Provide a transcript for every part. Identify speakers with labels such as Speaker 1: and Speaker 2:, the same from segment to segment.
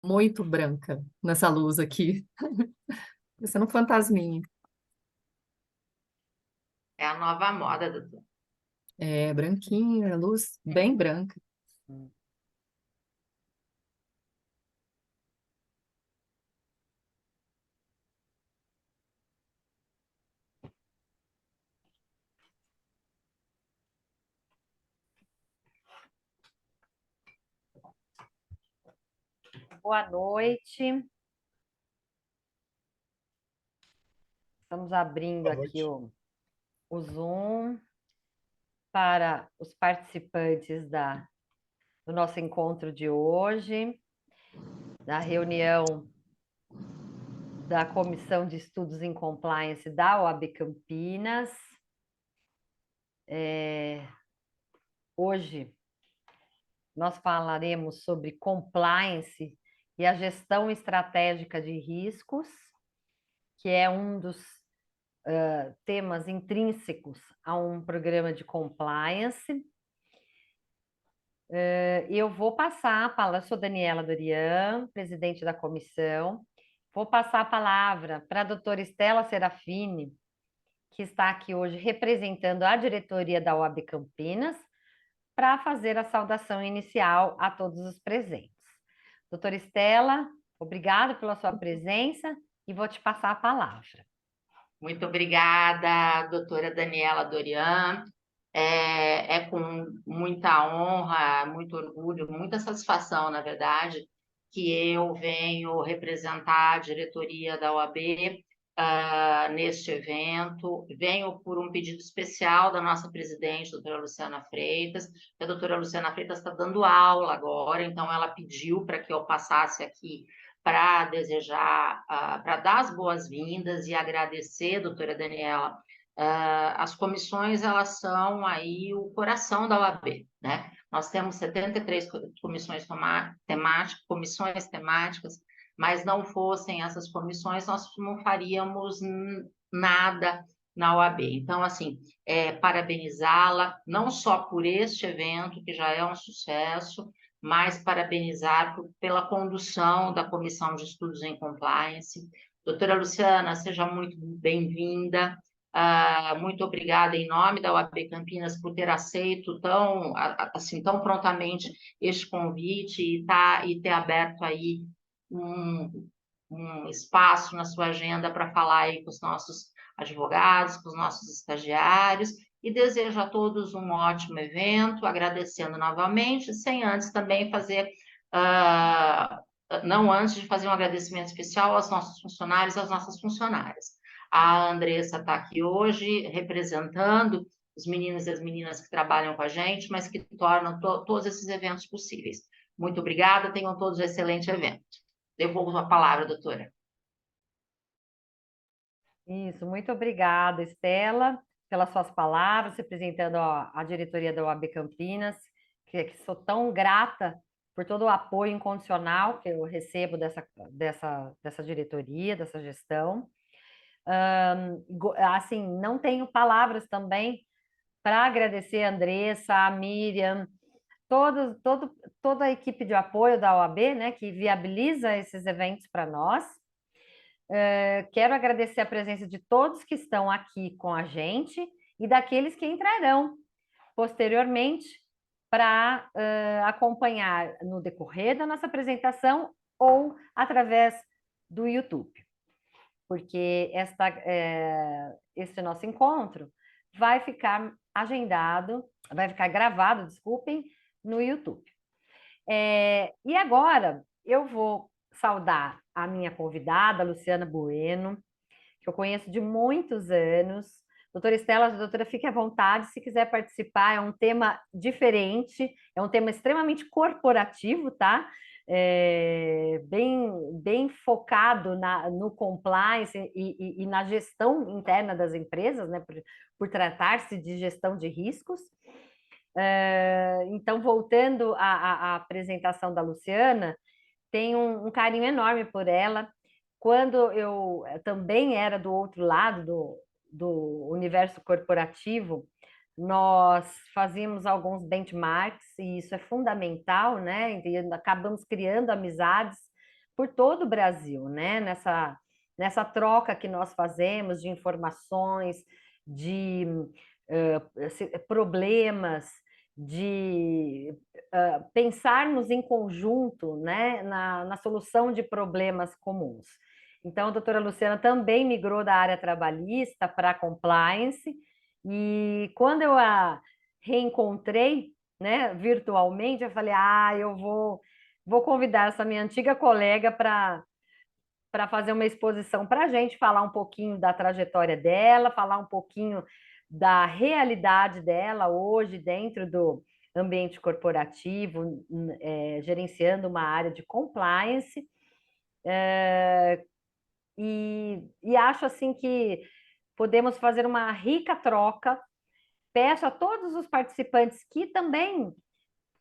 Speaker 1: muito branca nessa luz aqui. Parecendo um fantasminha.
Speaker 2: É a nova moda, doutor.
Speaker 1: É branquinha, luz bem branca.
Speaker 3: Boa noite. Estamos abrindo
Speaker 4: Boa
Speaker 3: aqui
Speaker 4: noite.
Speaker 3: o Zoom para os participantes do nosso encontro de hoje, da reunião da Comissão de Estudos em Compliance da OAB Campinas. Hoje nós falaremos sobre compliance e a gestão estratégica de riscos, que é um dos temas intrínsecos a um programa de compliance. Eu vou passar a palavra, eu sou Daniela Dorian, presidente da comissão, vou passar a palavra para a doutora Estela Serafini, que está aqui hoje representando a diretoria da OAB Campinas, para fazer a saudação inicial a todos os presentes. Doutora Estela, obrigada pela sua presença e vou te passar a palavra.
Speaker 2: Muito obrigada, doutora Daniela Dorian. É com muita honra, muito orgulho, muita satisfação, na verdade, que eu venho representar a diretoria da OAB neste evento. Venho por um pedido especial da nossa presidente, doutora Luciana Freitas. A doutora Luciana Freitas está dando aula agora, então ela pediu para que eu passasse aqui para desejar, para dar as boas-vindas e agradecer, doutora Daniela. As comissões, elas são aí o coração da OAB, né? Nós temos 73 comissões temáticas, mas não fossem essas comissões, nós não faríamos nada na OAB. Então, assim, parabenizá-la, não só por este evento, que já é um sucesso, mas parabenizar pela condução da Comissão de Estudos em Compliance. Doutora Luciana, seja muito bem-vinda. Muito obrigada em nome da UAB Campinas por ter aceito tão prontamente este convite e ter aberto aí um espaço na sua agenda para falar aí com os nossos advogados, com os nossos estagiários, e desejo a todos um ótimo evento, agradecendo novamente, sem antes também fazer, não antes de fazer um agradecimento especial aos nossos funcionários e às nossas funcionárias. A Andressa está aqui hoje representando os meninos e as meninas que trabalham com a gente, mas que tornam todos esses eventos possíveis. Muito obrigada, tenham todos um excelente evento. Devolvo a palavra, doutora.
Speaker 3: Isso, muito obrigada, Estela, pelas suas palavras, representando a diretoria da OAB Campinas, que sou tão grata por todo o apoio incondicional que eu recebo dessa diretoria, dessa gestão. Assim, não tenho palavras também para agradecer a Andressa, a Miriam, toda a equipe de apoio da OAB, né, que viabiliza esses eventos para nós. Quero agradecer a presença de todos que estão aqui com a gente e daqueles que entrarão posteriormente para acompanhar no decorrer da nossa apresentação ou através do YouTube, porque este nosso encontro vai ficar gravado, desculpem, no YouTube. E agora eu vou saudar a minha convidada, Luciana Bueno, que eu conheço de muitos anos. Doutora Estela, doutora, fique à vontade, se quiser participar, é um tema diferente, é um tema extremamente corporativo, tá? Bem focado no compliance e na gestão interna das empresas, né? Por tratar-se de gestão de riscos. Então, voltando à apresentação da Luciana, tenho um carinho enorme por ela. Quando eu também era do outro lado do universo corporativo, nós fazíamos alguns benchmarks, e isso é fundamental, né? E acabamos criando amizades por todo o Brasil, né? Nessa troca que nós fazemos de informações, de problemas, de pensarmos em conjunto, né, na solução de problemas comuns. Então, a doutora Luciana também migrou da área trabalhista para compliance, e quando eu a reencontrei, né, virtualmente, eu falei, eu vou convidar essa minha antiga colega para fazer uma exposição para a gente, falar um pouquinho da trajetória dela, falar um pouquinho da realidade dela hoje dentro do ambiente corporativo, gerenciando uma área de compliance. E acho assim que podemos fazer uma rica troca. Peço a todos os participantes que também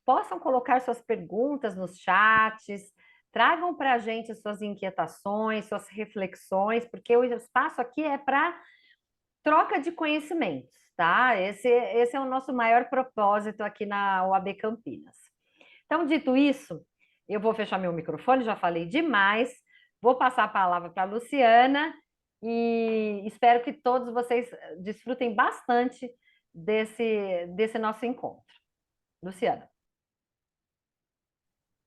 Speaker 3: possam colocar suas perguntas nos chats, tragam para a gente suas inquietações, suas reflexões, porque o espaço aqui é para troca de conhecimentos, tá? Esse é o nosso maior propósito aqui na UAB Campinas. Então, dito isso, eu vou fechar meu microfone, já falei demais, vou passar a palavra para a Luciana e espero que todos vocês desfrutem bastante desse nosso encontro. Luciana.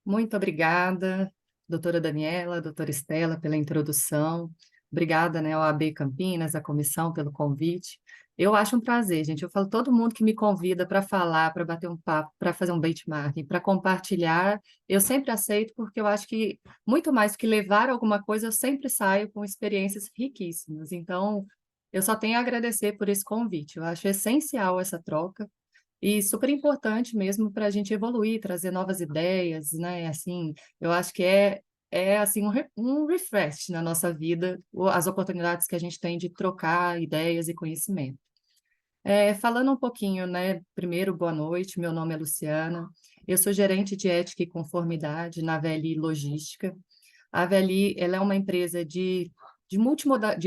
Speaker 1: Muito obrigada, doutora Daniela, doutora Estela, pela introdução. Obrigada, né, ao AB Campinas, à comissão, pelo convite. Eu acho um prazer, gente. Eu falo todo mundo que me convida para falar, para bater um papo, para fazer um benchmarking, para compartilhar, eu sempre aceito, porque eu acho que, muito mais do que levar alguma coisa, eu sempre saio com experiências riquíssimas. Então, eu só tenho a agradecer por esse convite. Eu acho essencial essa troca. E super importante mesmo para a gente evoluir, trazer novas ideias, né? Assim, eu acho que é assim, um refresh na nossa vida, as oportunidades que a gente tem de trocar ideias e conhecimento. Falando um pouquinho, né? Primeiro, boa noite, meu nome é Luciana, eu sou gerente de ética e conformidade na VLI Logística. A VLI, ela é uma empresa de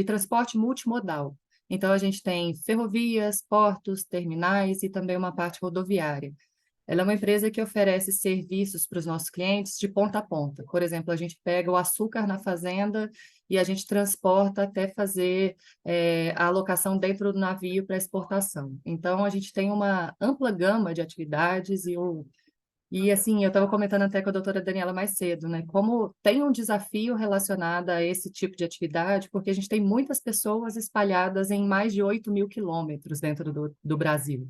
Speaker 1: transporte multimodal. Então, a gente tem ferrovias, portos, terminais e também uma parte rodoviária. Ela é uma empresa que oferece serviços para os nossos clientes de ponta a ponta. Por exemplo, a gente pega o açúcar na fazenda e a gente transporta até fazer a alocação dentro do navio para exportação. Então, a gente tem uma ampla gama de atividades e assim, eu estava comentando até com a doutora Daniela mais cedo, né? Como tem um desafio relacionado a esse tipo de atividade, porque a gente tem muitas pessoas espalhadas em mais de 8.000 quilômetros dentro do Brasil.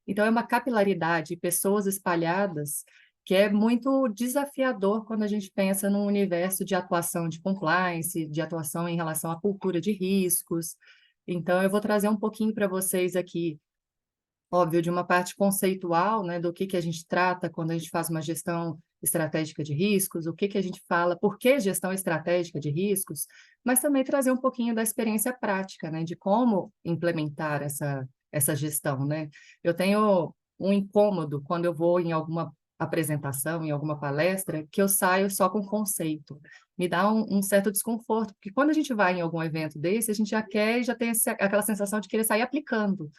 Speaker 1: Então, é uma capilaridade, pessoas espalhadas, que é muito desafiador quando a gente pensa num universo de atuação de compliance, de atuação em relação à cultura de riscos. Então, eu vou trazer um pouquinho para vocês aqui, óbvio, de uma parte conceitual, né, do que a gente trata quando a gente faz uma gestão estratégica de riscos, o que a gente fala, por que gestão estratégica de riscos, mas também trazer um pouquinho da experiência prática, né, de como implementar essa gestão, né. Eu tenho um incômodo quando eu vou em alguma apresentação, em alguma palestra, que eu saio só com conceito. Me dá um certo desconforto, porque quando a gente vai em algum evento desse, a gente já quer e já tem aquela sensação de querer sair aplicando.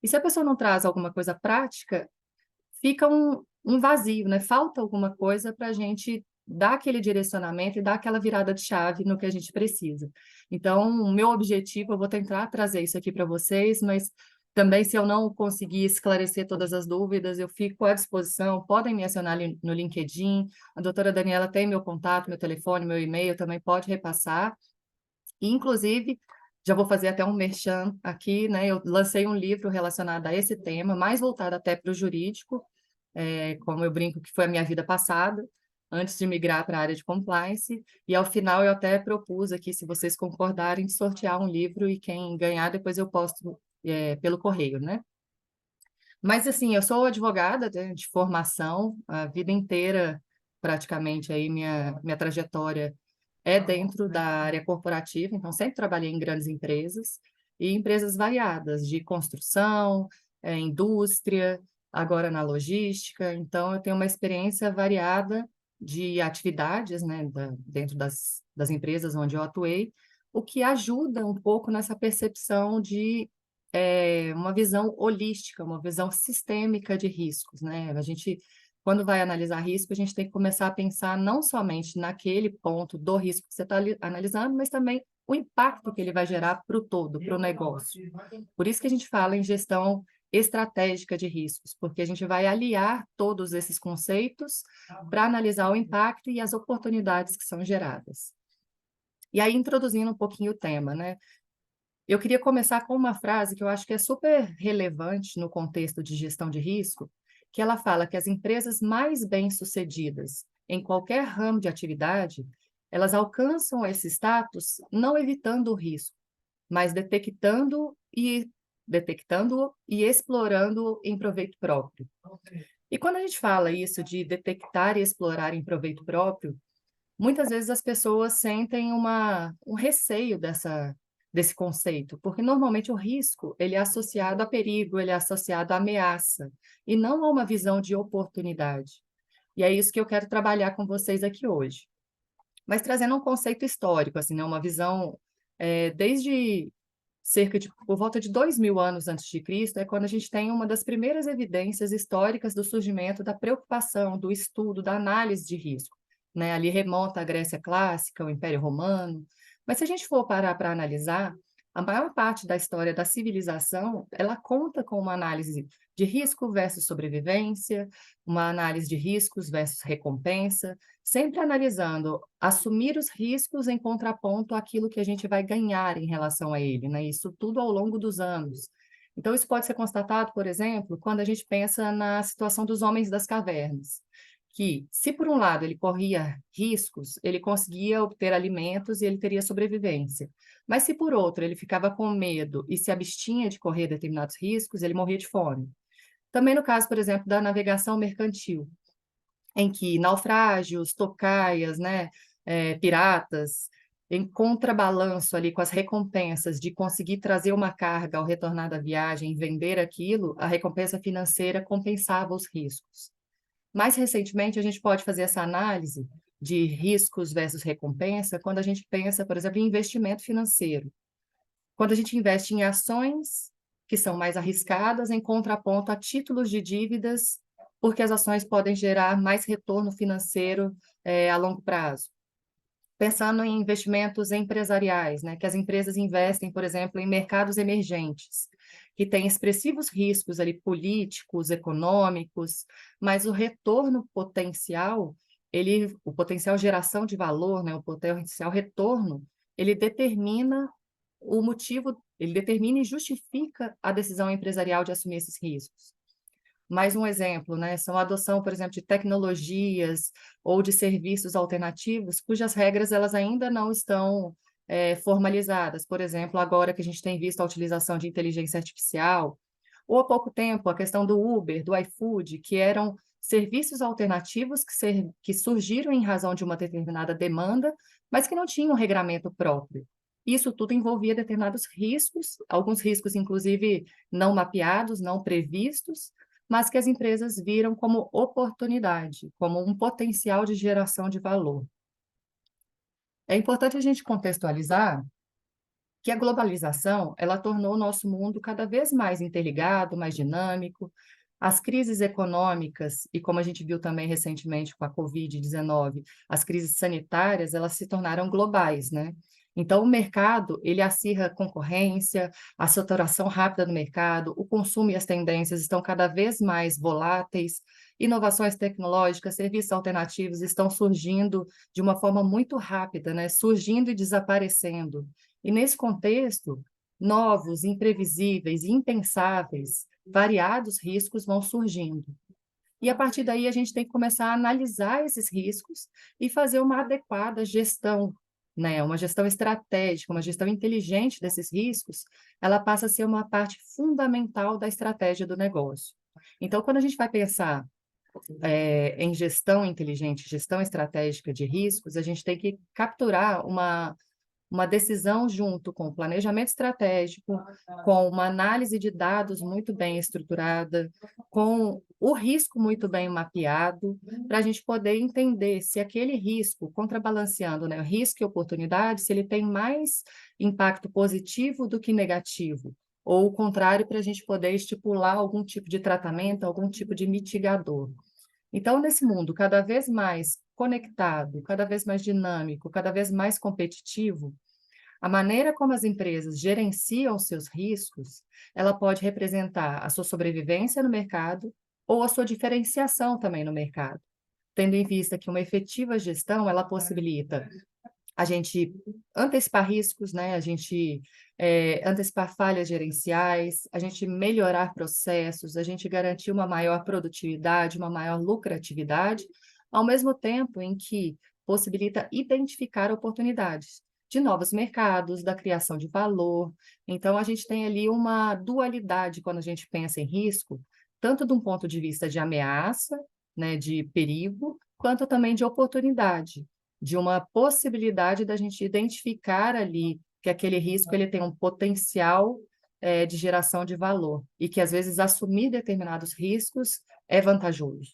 Speaker 1: E se a pessoa não traz alguma coisa prática, fica um vazio, né? Falta alguma coisa para a gente dar aquele direcionamento e dar aquela virada de chave no que a gente precisa. Então, o meu objetivo, eu vou tentar trazer isso aqui para vocês, mas também, se eu não conseguir esclarecer todas as dúvidas, eu fico à disposição, podem me acionar ali no LinkedIn, a doutora Daniela tem meu contato, meu telefone, meu e-mail, também pode repassar. E, inclusive, já vou fazer até um merchan aqui, né? Eu lancei um livro relacionado a esse tema, mais voltado até para o jurídico, como eu brinco que foi a minha vida passada, antes de migrar para a área de compliance. E, ao final, eu até propus aqui, se vocês concordarem, de sortear um livro e quem ganhar, depois eu posto pelo correio, né? Mas, assim, eu sou advogada de formação, a vida inteira, praticamente, aí minha trajetória é dentro da área corporativa, então sempre trabalhei em grandes empresas e empresas variadas, de construção, indústria, agora na logística, então eu tenho uma experiência variada de atividades, né, dentro das empresas onde eu atuei, o que ajuda um pouco nessa percepção de uma visão holística, uma visão sistêmica de riscos, né? A gente quando vai analisar risco, a gente tem que começar a pensar não somente naquele ponto do risco que você está analisando, mas também o impacto que ele vai gerar para o todo, para o negócio. Por isso que a gente fala em gestão estratégica de riscos, porque a gente vai aliar todos esses conceitos para analisar o impacto e as oportunidades que são geradas. E aí, introduzindo um pouquinho o tema, né? Eu queria começar com uma frase que eu acho que é super relevante no contexto de gestão de risco, que ela fala que as empresas mais bem-sucedidas em qualquer ramo de atividade, elas alcançam esse status não evitando o risco, mas detectando e explorando em proveito próprio. E quando a gente fala isso de detectar e explorar em proveito próprio, muitas vezes as pessoas sentem um receio desse conceito, porque normalmente o risco ele é associado a perigo, ele é associado à ameaça, e não a uma visão de oportunidade. E é isso que eu quero trabalhar com vocês aqui hoje. Mas trazendo um conceito histórico, assim, né, uma visão desde por volta de 2000 anos antes de Cristo, é quando a gente tem uma das primeiras evidências históricas do surgimento da preocupação, do estudo, da análise de risco, né? Ali remonta à Grécia clássica, o Império Romano. Mas se a gente for parar para analisar, a maior parte da história da civilização, ela conta com uma análise de risco versus sobrevivência, uma análise de riscos versus recompensa, sempre analisando assumir os riscos em contraponto àquilo que a gente vai ganhar em relação a ele, né? Isso tudo ao longo dos anos. Então, isso pode ser constatado, por exemplo, quando a gente pensa na situação dos homens das cavernas, que, se por um lado ele corria riscos, ele conseguia obter alimentos e ele teria sobrevivência. Mas se por outro ele ficava com medo e se abstinha de correr determinados riscos, ele morria de fome. Também no caso, por exemplo, da navegação mercantil, em que naufrágios, tocaias, né, piratas, em contrabalanço ali com as recompensas de conseguir trazer uma carga ao retornar da viagem e vender aquilo, a recompensa financeira compensava os riscos. Mais recentemente, a gente pode fazer essa análise de riscos versus recompensa quando a gente pensa, por exemplo, em investimento financeiro. Quando a gente investe em ações que são mais arriscadas em contraponto a títulos de dívidas, porque as ações podem gerar mais retorno financeiro a longo prazo. Pensando em investimentos empresariais, né, que as empresas investem, por exemplo, em mercados emergentes, que têm expressivos riscos ali políticos, econômicos, mas o retorno potencial, o potencial geração de valor, né, o potencial retorno, ele determina o motivo, ele determina e justifica a decisão empresarial de assumir esses riscos. Mais um exemplo, né, são a adoção, por exemplo, de tecnologias ou de serviços alternativos, cujas regras elas ainda não estão formalizadas. Por exemplo, agora que a gente tem visto a utilização de inteligência artificial, ou há pouco tempo a questão do Uber, do iFood, que eram serviços alternativos que surgiram em razão de uma determinada demanda, mas que não tinham um regramento próprio. Isso tudo envolvia determinados riscos, alguns riscos, inclusive, não mapeados, não previstos, mas que as empresas viram como oportunidade, como um potencial de geração de valor. É importante a gente contextualizar que a globalização, ela tornou o nosso mundo cada vez mais interligado, mais dinâmico. As crises econômicas, e como a gente viu também recentemente com a Covid-19, as crises sanitárias, elas se tornaram globais, né? Então, o mercado, ele acirra a concorrência, a saturação rápida do mercado, o consumo e as tendências estão cada vez mais voláteis, inovações tecnológicas, serviços alternativos estão surgindo de uma forma muito rápida, né? Surgindo e desaparecendo. E nesse contexto, novos, imprevisíveis, impensáveis, variados riscos vão surgindo. E a partir daí a gente tem que começar a analisar esses riscos e fazer uma adequada gestão, né? Uma gestão estratégica, uma gestão inteligente desses riscos, ela passa a ser uma parte fundamental da estratégia do negócio. Então, quando a gente vai pensar em gestão inteligente, gestão estratégica de riscos, a gente tem que capturar uma decisão junto com o planejamento estratégico, com uma análise de dados muito bem estruturada, com o risco muito bem mapeado, para a gente poder entender se aquele risco, contrabalanceando, né, risco e oportunidade, se ele tem mais impacto positivo do que negativo, ou o contrário, para a gente poder estipular algum tipo de tratamento, algum tipo de mitigador. Então, nesse mundo cada vez mais conectado, cada vez mais dinâmico, cada vez mais competitivo, a maneira como as empresas gerenciam seus riscos, ela pode representar a sua sobrevivência no mercado ou a sua diferenciação também no mercado, tendo em vista que uma efetiva gestão, ela possibilita a gente antecipar riscos, né? A gente antecipar falhas gerenciais, a gente melhorar processos, a gente garantir uma maior produtividade, uma maior lucratividade, ao mesmo tempo em que possibilita identificar oportunidades de novos mercados, da criação de valor. Então, a gente tem ali uma dualidade quando a gente pensa em risco, tanto de um ponto de vista de ameaça, né, de perigo, quanto também de oportunidade, de uma possibilidade da gente identificar ali que aquele risco ele tem um potencial de geração de valor e que, às vezes, assumir determinados riscos é vantajoso.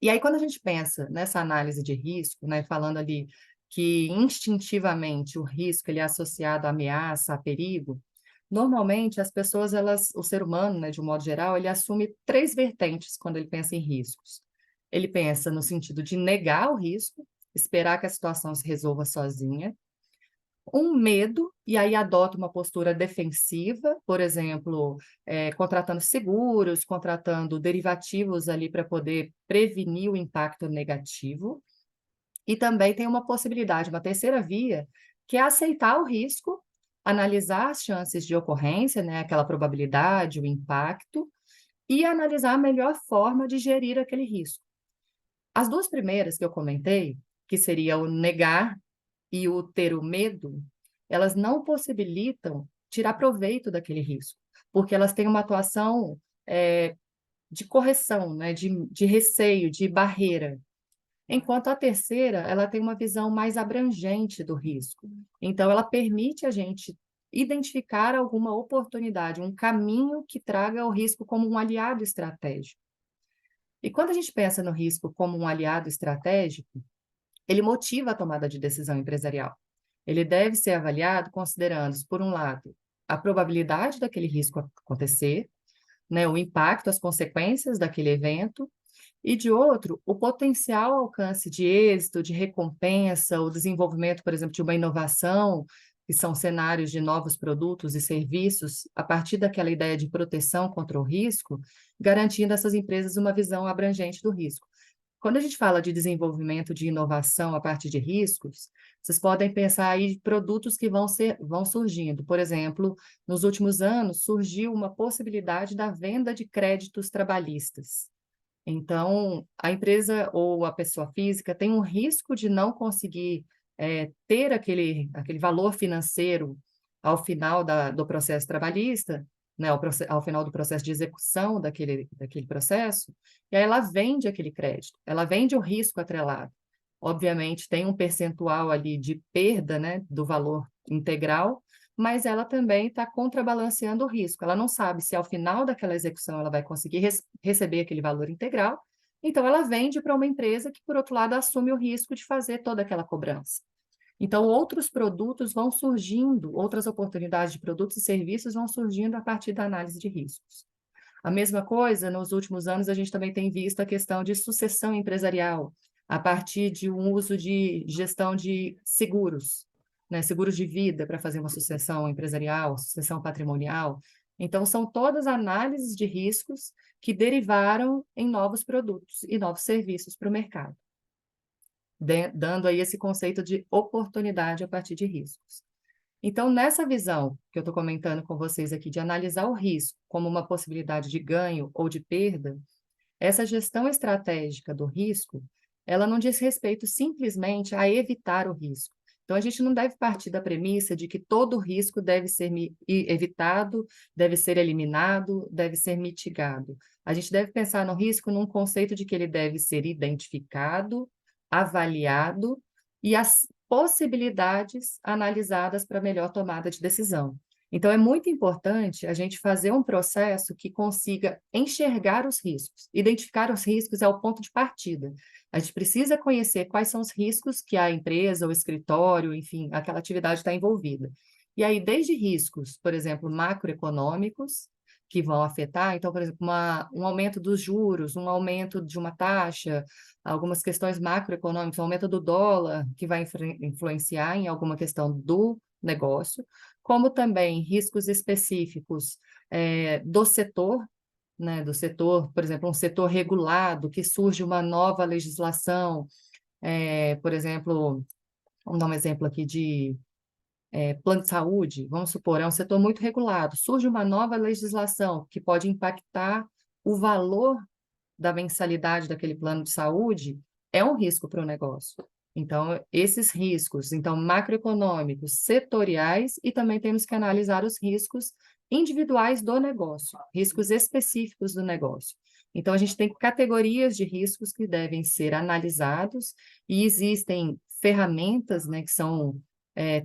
Speaker 1: E aí, quando a gente pensa nessa análise de risco, né, falando ali que instintivamente o risco ele é associado à ameaça, a perigo, normalmente as pessoas, o ser humano, né, de um modo geral, ele assume três vertentes quando ele pensa em riscos. Ele pensa no sentido de negar o risco, esperar que a situação se resolva sozinha, um medo, e aí adota uma postura defensiva, por exemplo, contratando seguros, contratando derivativos ali para poder prevenir o impacto negativo, e também tem uma possibilidade, uma terceira via, que é aceitar o risco, analisar as chances de ocorrência, né, aquela probabilidade, o impacto, e analisar a melhor forma de gerir aquele risco. As duas primeiras que eu comentei, que seria o negar e o ter o medo, elas não possibilitam tirar proveito daquele risco, porque elas têm uma atuação de correção, né, de receio, de barreira. Enquanto a terceira, ela tem uma visão mais abrangente do risco. Então, ela permite a gente identificar alguma oportunidade, um caminho que traga o risco como um aliado estratégico. E quando a gente pensa no risco como um aliado estratégico, ele motiva a tomada de decisão empresarial. Ele deve ser avaliado considerando, por um lado, a probabilidade daquele risco acontecer, né, o impacto, as consequências daquele evento, e de outro, o potencial alcance de êxito, de recompensa, o desenvolvimento, por exemplo, de uma inovação, que são cenários de novos produtos e serviços, a partir daquela ideia de proteção contra o risco, garantindo a essas empresas uma visão abrangente do risco. Quando a gente fala de desenvolvimento de inovação a partir de riscos, vocês podem pensar aí em produtos que vão surgindo. Por exemplo, nos últimos anos, surgiu uma possibilidade da venda de créditos trabalhistas. Então, a empresa ou a pessoa física tem um risco de não conseguir ter aquele valor financeiro ao final do processo trabalhista, né, ao final do processo de execução daquele processo, e aí ela vende aquele crédito, ela vende o risco atrelado. Obviamente, tem um percentual ali de perda, né, do valor integral, mas ela também está contrabalanceando o risco. Ela não sabe se ao final daquela execução ela vai conseguir receber aquele valor integral, então ela vende para uma empresa que, por outro lado, assume o risco de fazer toda aquela cobrança. Então, outros produtos vão surgindo, outras oportunidades de produtos e serviços vão surgindo a partir da análise de riscos. A mesma coisa, nos últimos anos, a gente também tem visto a questão de sucessão empresarial, a partir de um uso de gestão de seguros, né, seguros de vida para fazer uma sucessão empresarial, sucessão patrimonial. Então, são todas análises de riscos que derivaram em novos produtos e novos serviços para o mercado, dando aí esse conceito de oportunidade a partir de riscos. Então, nessa visão que eu estou comentando com vocês aqui, de analisar o risco como uma possibilidade de ganho ou de perda, essa gestão estratégica do risco, ela não diz respeito simplesmente a evitar o risco. Então, a gente não deve partir da premissa de que todo risco deve ser evitado, deve ser eliminado, deve ser mitigado. A gente deve pensar no risco num conceito de que ele deve ser identificado, avaliado e as possibilidades analisadas para melhor tomada de decisão. Então, é muito importante a gente fazer um processo que consiga enxergar os riscos. Identificar os riscos é o ponto de partida. A gente precisa conhecer quais são os riscos que a empresa, o escritório, enfim, aquela atividade está envolvida. E aí, desde riscos, por exemplo, macroeconômicos, que vão afetar. Então, por exemplo, um aumento dos juros, um aumento de uma taxa, algumas questões macroeconômicas, um aumento do dólar, que vai influenciar em alguma questão do negócio, como também riscos específicos do setor, né, do setor, por exemplo, um setor regulado, que surge uma nova legislação, por exemplo, vamos dar um exemplo aqui de plano de saúde, vamos supor, é um setor muito regulado, surge uma nova legislação que pode impactar o valor da mensalidade daquele plano de saúde, é um risco para o negócio. Então, esses riscos, então, macroeconômicos, setoriais, e também temos que analisar os riscos individuais do negócio, riscos específicos do negócio. Então, a gente tem categorias de riscos que devem ser analisados, e existem ferramentas, né, que são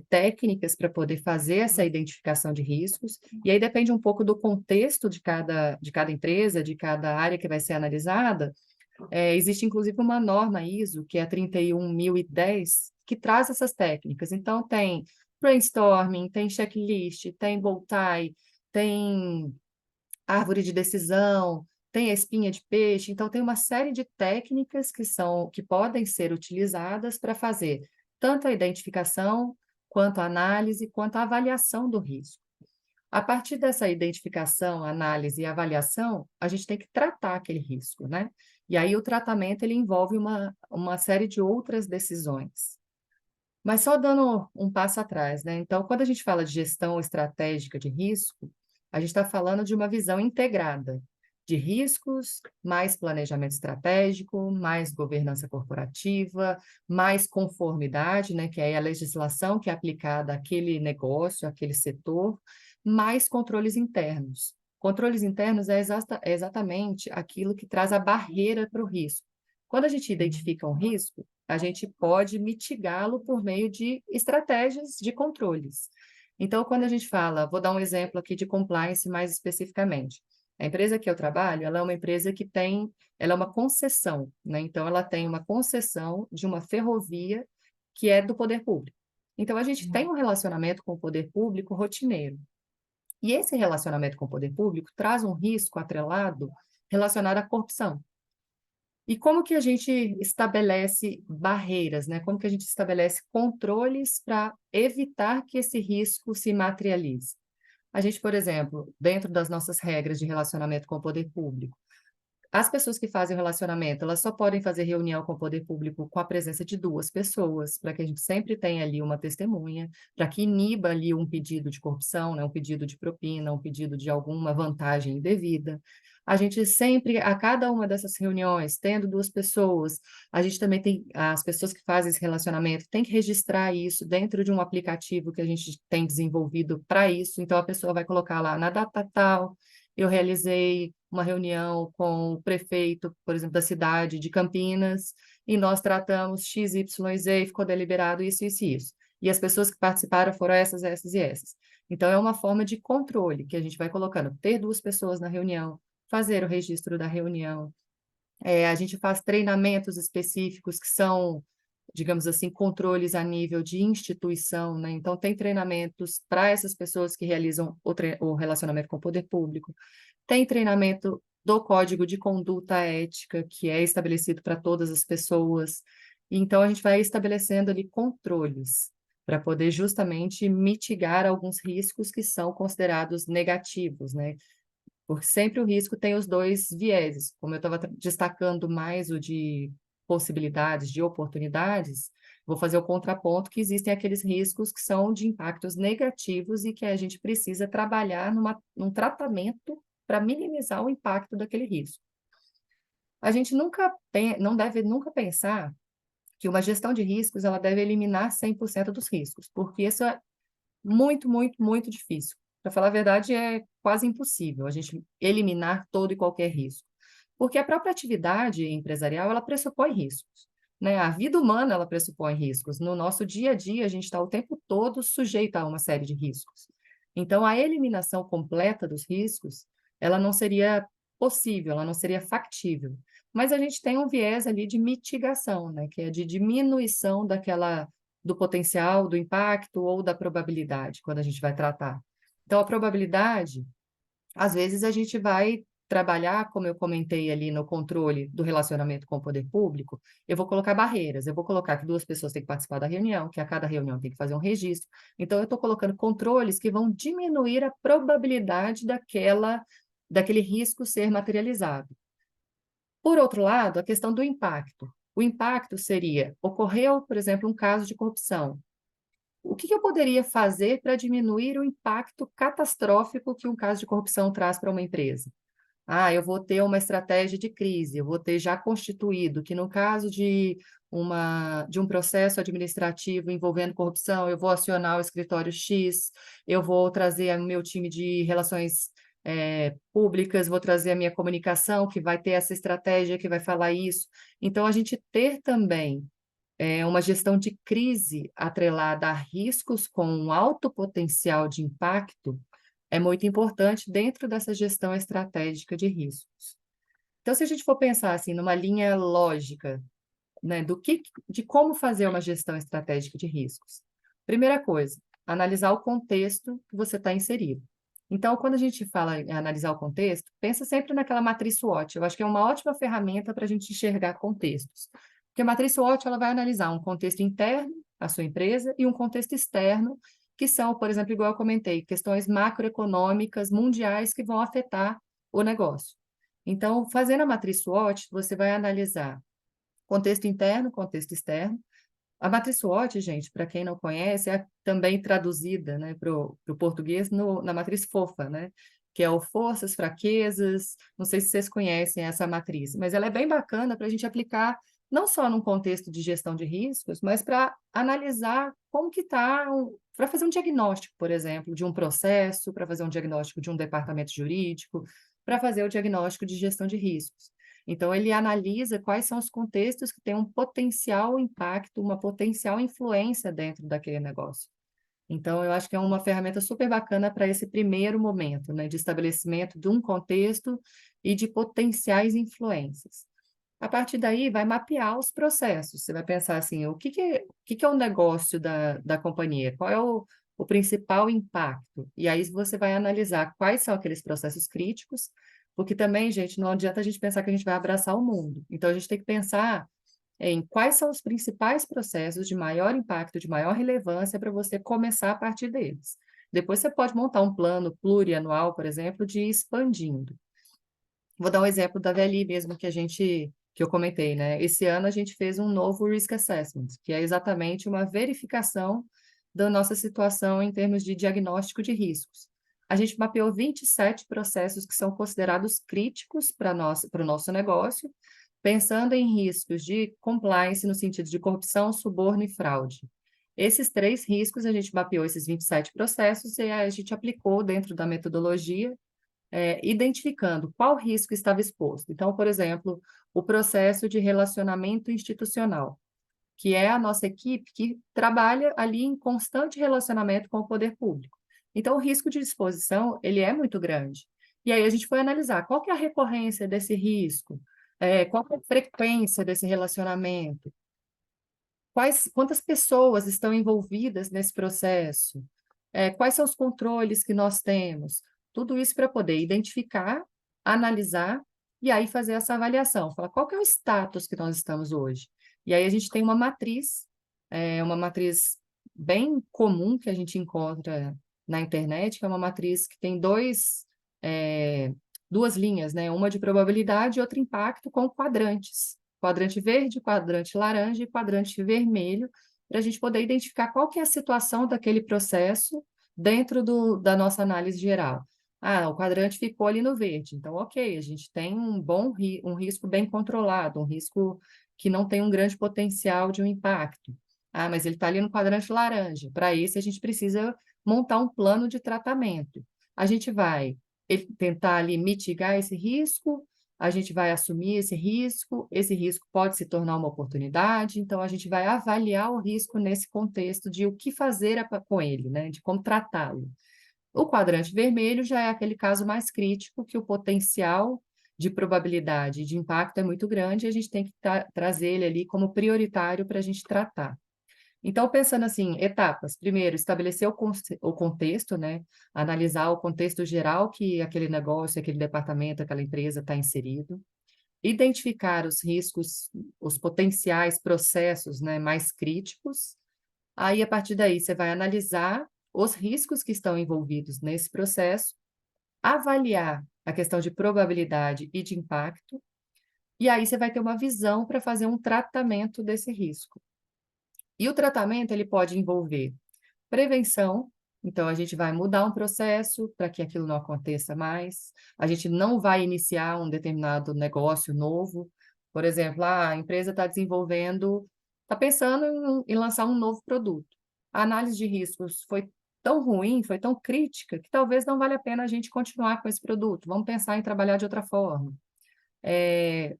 Speaker 1: técnicas para poder fazer essa identificação de riscos, e aí depende um pouco do contexto de cada empresa, de cada área que vai ser analisada. Existe inclusive uma norma ISO, que é a 31010, que traz essas técnicas. Então, tem brainstorming, tem checklist, tem bullseye, tem árvore de decisão, tem a espinha de peixe. Então, tem uma série de técnicas que podem ser utilizadas para fazer tanto a identificação, quanto a análise, quanto a avaliação do risco. A partir dessa identificação, análise e avaliação, a gente tem que tratar aquele risco, né? E aí o tratamento ele envolve uma série de outras decisões. Mas só dando um passo atrás, né? Então, quando a gente fala de gestão estratégica de risco, a gente está falando de uma visão integrada de riscos, mais planejamento estratégico, mais governança corporativa, mais conformidade, né? Que é a legislação que é aplicada àquele negócio, àquele setor, mais controles internos. Controles internos é exatamente aquilo que traz a barreira para o risco. Quando a gente identifica um risco, a gente pode mitigá-lo por meio de estratégias de controles. Então, quando a gente fala, vou dar um exemplo aqui de compliance mais especificamente. A empresa que eu trabalho, ela é uma empresa ela é uma concessão, né? Então, ela tem uma concessão de uma ferrovia que é do poder público. Então, a gente tem um relacionamento com o poder público rotineiro. E esse relacionamento com o poder público traz um risco atrelado relacionado à corrupção. E como que a gente estabelece barreiras, né? Como que a gente estabelece controles para evitar que esse risco se materialize? A gente, por exemplo, dentro das nossas regras de relacionamento com o poder público, as pessoas que fazem o relacionamento, elas só podem fazer reunião com o poder público com a presença de 2 pessoas, para que a gente sempre tenha ali uma testemunha, para que iniba ali um pedido de corrupção, né, um pedido de propina, um pedido de alguma vantagem indevida. A gente sempre, a cada uma dessas reuniões, tendo 2 pessoas, a gente também tem, as pessoas que fazem esse relacionamento, tem que registrar isso dentro de um aplicativo que a gente tem desenvolvido para isso. Então, a pessoa vai colocar lá, na data tal, eu realizei uma reunião com o prefeito, por exemplo, da cidade de Campinas, e nós tratamos X, Y, Z, e ficou deliberado isso, isso e isso. E as pessoas que participaram foram essas, essas e essas. Então, é uma forma de controle que a gente vai colocando, ter 2 pessoas na reunião, fazer o registro da reunião. A gente faz treinamentos específicos que são, digamos assim, controles a nível de instituição, né? Então, tem treinamentos para essas pessoas que realizam o relacionamento com o poder público. Tem treinamento do Código de Conduta Ética, que é estabelecido para todas as pessoas. Então, a gente vai estabelecendo ali controles para poder justamente mitigar alguns riscos que são considerados negativos, né? Porque sempre o risco tem os 2 vieses. Como eu estava destacando mais o de possibilidades, de oportunidades, vou fazer o contraponto que existem aqueles riscos que são de impactos negativos e que a gente precisa trabalhar num tratamento para minimizar o impacto daquele risco. A gente não deve nunca pensar que uma gestão de riscos ela deve eliminar 100% dos riscos, porque isso é muito, muito, muito difícil. Para falar a verdade, é quase impossível a gente eliminar todo e qualquer risco, porque a própria atividade empresarial, ela pressupõe riscos, né? A vida humana, ela pressupõe riscos. No nosso dia a dia, a gente está o tempo todo sujeito a uma série de riscos. Então, a eliminação completa dos riscos, ela não seria possível, ela não seria factível. Mas a gente tem um viés ali de mitigação, né? Que é de diminuição do potencial, do impacto ou da probabilidade, quando a gente vai tratar. Então, a probabilidade, Às vezes a gente vai trabalhar, como eu comentei ali no controle do relacionamento com o poder público, eu vou colocar barreiras, eu vou colocar que 2 pessoas têm que participar da reunião, que a cada reunião tem que fazer um registro. Então, eu estou colocando controles que vão diminuir a probabilidade daquele risco ser materializado. Por outro lado, a questão do impacto. O impacto seria, ocorreu, por exemplo, um caso de corrupção. O que eu poderia fazer para diminuir o impacto catastrófico que um caso de corrupção traz para uma empresa? Eu vou ter uma estratégia de crise, eu vou ter já constituído que no caso de um processo administrativo envolvendo corrupção, eu vou acionar o escritório X, eu vou trazer o meu time de relações públicas, vou trazer a minha comunicação, que vai ter essa estratégia, que vai falar isso. Então, a gente ter também uma gestão de crise atrelada a riscos com um alto potencial de impacto é muito importante dentro dessa gestão estratégica de riscos. Então, se a gente for pensar assim numa linha lógica, né, de como fazer uma gestão estratégica de riscos. Primeira coisa, analisar o contexto que você está inserido. Então, quando a gente fala em analisar o contexto, pensa sempre naquela matriz SWOT. Eu acho que é uma ótima ferramenta para a gente enxergar contextos. Porque a matriz SWOT ela vai analisar um contexto interno, a sua empresa, e um contexto externo, que são, por exemplo, igual eu comentei, questões macroeconômicas mundiais que vão afetar o negócio. Então, fazendo a matriz SWOT, você vai analisar contexto interno, contexto externo. A matriz SWOT, gente, para quem não conhece, é também traduzida, né, para o português na matriz FOFA, né, que é o forças, fraquezas. Não sei se vocês conhecem essa matriz, mas ela é bem bacana para a gente aplicar não só num contexto de gestão de riscos, mas para analisar como que está, para fazer um diagnóstico, por exemplo, de um processo, para fazer um diagnóstico de um departamento jurídico, para fazer o diagnóstico de gestão de riscos. Então, ele analisa quais são os contextos que têm um potencial impacto, uma potencial influência dentro daquele negócio. Então, eu acho que é uma ferramenta super bacana para esse primeiro momento, né, de estabelecimento de um contexto e de potenciais influências. A partir daí, vai mapear os processos. Você vai pensar assim, o que é o negócio da companhia? Qual é o principal impacto? E aí você vai analisar quais são aqueles processos críticos, porque também, gente, não adianta a gente pensar que a gente vai abraçar o mundo. Então, a gente tem que pensar em quais são os principais processos de maior impacto, de maior relevância, para você começar a partir deles. Depois você pode montar um plano plurianual, por exemplo, de ir expandindo. Vou dar um exemplo da VLI mesmo que eu comentei, né? Esse ano a gente fez um novo Risk Assessment, que é exatamente uma verificação da nossa situação em termos de diagnóstico de riscos. A gente mapeou 27 processos que são considerados críticos para o nosso negócio, pensando em riscos de compliance no sentido de corrupção, suborno e fraude. Esses 3 riscos, a gente mapeou esses 27 processos e a gente aplicou dentro da metodologia identificando qual risco estava exposto. Então, por exemplo, o processo de relacionamento institucional, que é a nossa equipe que trabalha ali em constante relacionamento com o poder público. Então, o risco de exposição, ele é muito grande. E aí a gente foi analisar qual que é a recorrência desse risco, qual que é a frequência desse relacionamento, quantas pessoas estão envolvidas nesse processo, quais são os controles que nós temos, tudo isso para poder identificar, analisar e aí fazer essa avaliação, falar qual que é o status que nós estamos hoje. E aí a gente tem uma matriz bem comum que a gente encontra na internet, que é uma matriz que tem duas linhas, né? Uma de probabilidade e outra impacto com quadrantes. Quadrante verde, quadrante laranja e quadrante vermelho, para a gente poder identificar qual que é a situação daquele processo dentro da nossa análise geral. O quadrante ficou ali no verde, então ok, a gente tem um risco bem controlado, um risco que não tem um grande potencial de um impacto. Mas ele está ali no quadrante laranja. Para isso, a gente precisa montar um plano de tratamento. A gente vai tentar ali mitigar esse risco, a gente vai assumir esse risco pode se tornar uma oportunidade, então a gente vai avaliar o risco nesse contexto de o que fazer com ele, né? De como tratá-lo. O quadrante vermelho já é aquele caso mais crítico, que o potencial de probabilidade e de impacto é muito grande e a gente tem que trazer ele ali como prioritário para a gente tratar. Então, pensando assim, etapas. Primeiro, estabelecer o contexto, né? Analisar o contexto geral que aquele negócio, aquele departamento, aquela empresa está inserido. Identificar os riscos, os potenciais processos, né, mais críticos. Aí, a partir daí, você vai analisar os riscos que estão envolvidos nesse processo, avaliar a questão de probabilidade e de impacto, e aí você vai ter uma visão para fazer um tratamento desse risco. E o tratamento, ele pode envolver prevenção, então a gente vai mudar um processo para que aquilo não aconteça mais, a gente não vai iniciar um determinado negócio novo, por exemplo, a empresa está desenvolvendo, está pensando em lançar um novo produto. A análise de riscos foi tão ruim, foi tão crítica, que talvez não valha a pena a gente continuar com esse produto, vamos pensar em trabalhar de outra forma.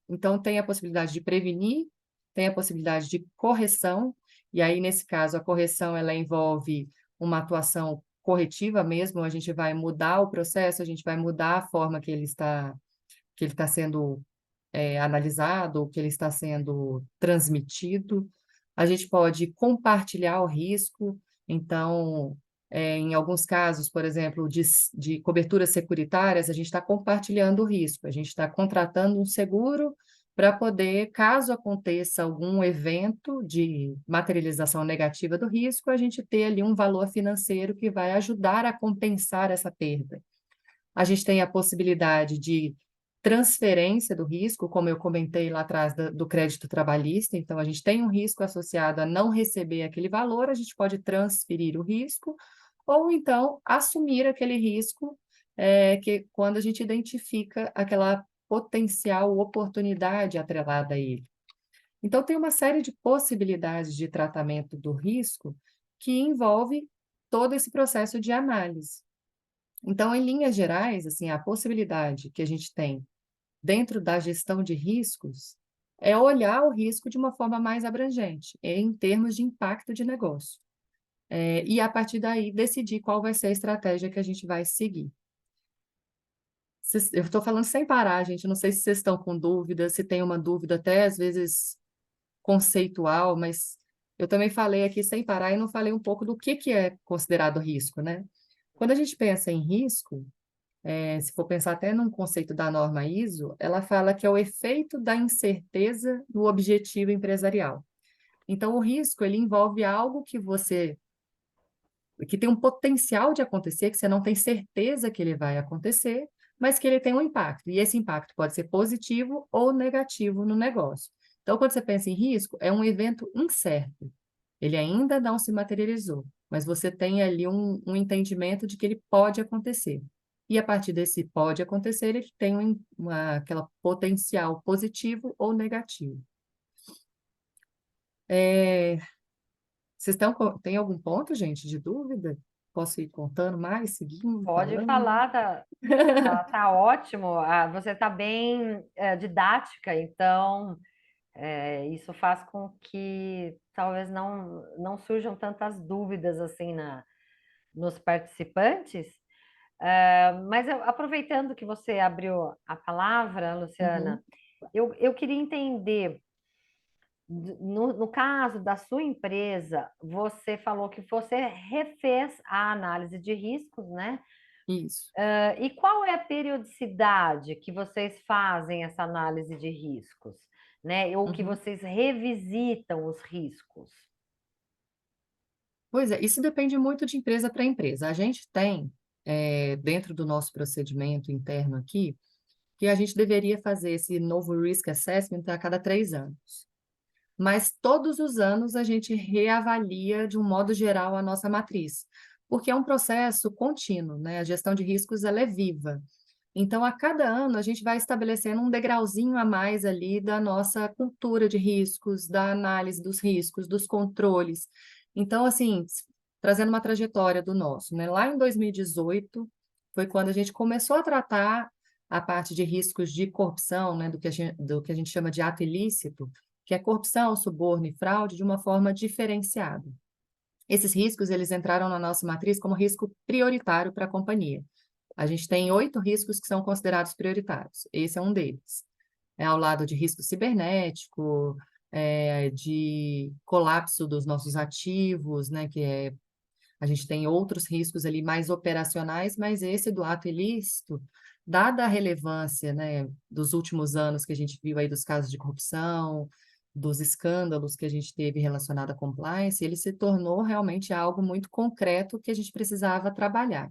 Speaker 1: Então, tem a possibilidade de prevenir, tem a possibilidade de correção, e aí, nesse caso, a correção ela envolve uma atuação corretiva mesmo, a gente vai mudar o processo, a gente vai mudar a forma que ele está sendo analisado, que ele está sendo transmitido. A gente pode compartilhar o risco, então, em alguns casos, por exemplo, de coberturas securitárias, a gente está compartilhando o risco, a gente está contratando um seguro para poder, caso aconteça algum evento de materialização negativa do risco, a gente ter ali um valor financeiro que vai ajudar a compensar essa perda. A gente tem a possibilidade de transferência do risco, como eu comentei lá atrás do crédito trabalhista, então a gente tem um risco associado a não receber aquele valor, a gente pode transferir o risco, ou então assumir aquele risco que quando a gente identifica aquela potencial oportunidade atrelada a ele. Então, tem uma série de possibilidades de tratamento do risco que envolve todo esse processo de análise. Então, em linhas gerais, assim, a possibilidade que a gente tem dentro da gestão de riscos é olhar o risco de uma forma mais abrangente, em termos de impacto de negócio. E, a partir daí, decidir qual vai ser a estratégia que a gente vai seguir. Eu estou falando sem parar, gente, não sei se vocês estão com dúvida, se tem uma dúvida até, às vezes, conceitual, mas eu também falei aqui sem parar e não falei um pouco do que é considerado risco, né? Quando a gente pensa em risco, se for pensar até num conceito da norma ISO, ela fala que é o efeito da incerteza no objetivo empresarial. Então, o risco, ele envolve algo que tem um potencial de acontecer, que você não tem certeza que ele vai acontecer, mas que ele tem um impacto. E esse impacto pode ser positivo ou negativo no negócio. Então, quando você pensa em risco, é um evento incerto. Ele ainda não se materializou, mas você tem ali um entendimento de que ele pode acontecer. E a partir desse pode acontecer, ele tem aquela potencial positivo ou negativo. Vocês tem algum ponto, gente, de dúvida? Posso ir contando mais, seguindo,
Speaker 3: Pode
Speaker 1: falando?
Speaker 3: falar, tá ótimo. Você está bem didática, então isso faz com que talvez não surjam tantas dúvidas assim nos participantes. Mas aproveitando que você abriu a palavra, Luciana, eu queria entender, no caso da sua empresa, você falou que você refez a análise de riscos, né?
Speaker 1: Isso.
Speaker 3: E qual é a periodicidade que vocês fazem essa análise de riscos, né? Ou que vocês revisitam os riscos?
Speaker 1: Pois é, isso depende muito de empresa para empresa. A gente tem, dentro do nosso procedimento interno aqui, que a gente deveria fazer esse novo Risk Assessment a cada 3 anos. Mas todos os anos a gente reavalia, de um modo geral, a nossa matriz, porque é um processo contínuo, né? A gestão de riscos, ela é viva. Então, a cada ano, a gente vai estabelecendo um degrauzinho a mais ali da nossa cultura de riscos, da análise dos riscos, dos controles. Então, assim, trazendo uma trajetória do nosso, né? Lá em 2018, foi quando a gente começou a tratar a parte de riscos de corrupção, né? Do que a gente chama de ato ilícito, que é corrupção, suborno e fraude, de uma forma diferenciada. Esses riscos, eles entraram na nossa matriz como risco prioritário para a companhia. A gente tem 8 riscos que são considerados prioritários. Esse é um deles. Ao lado de risco cibernético, de colapso dos nossos ativos, né, a gente tem outros riscos ali mais operacionais, mas esse do ato ilícito, dada a relevância, né, dos últimos anos que a gente viu aí dos casos de corrupção, dos escândalos que a gente teve relacionado à compliance, ele se tornou realmente algo muito concreto que a gente precisava trabalhar.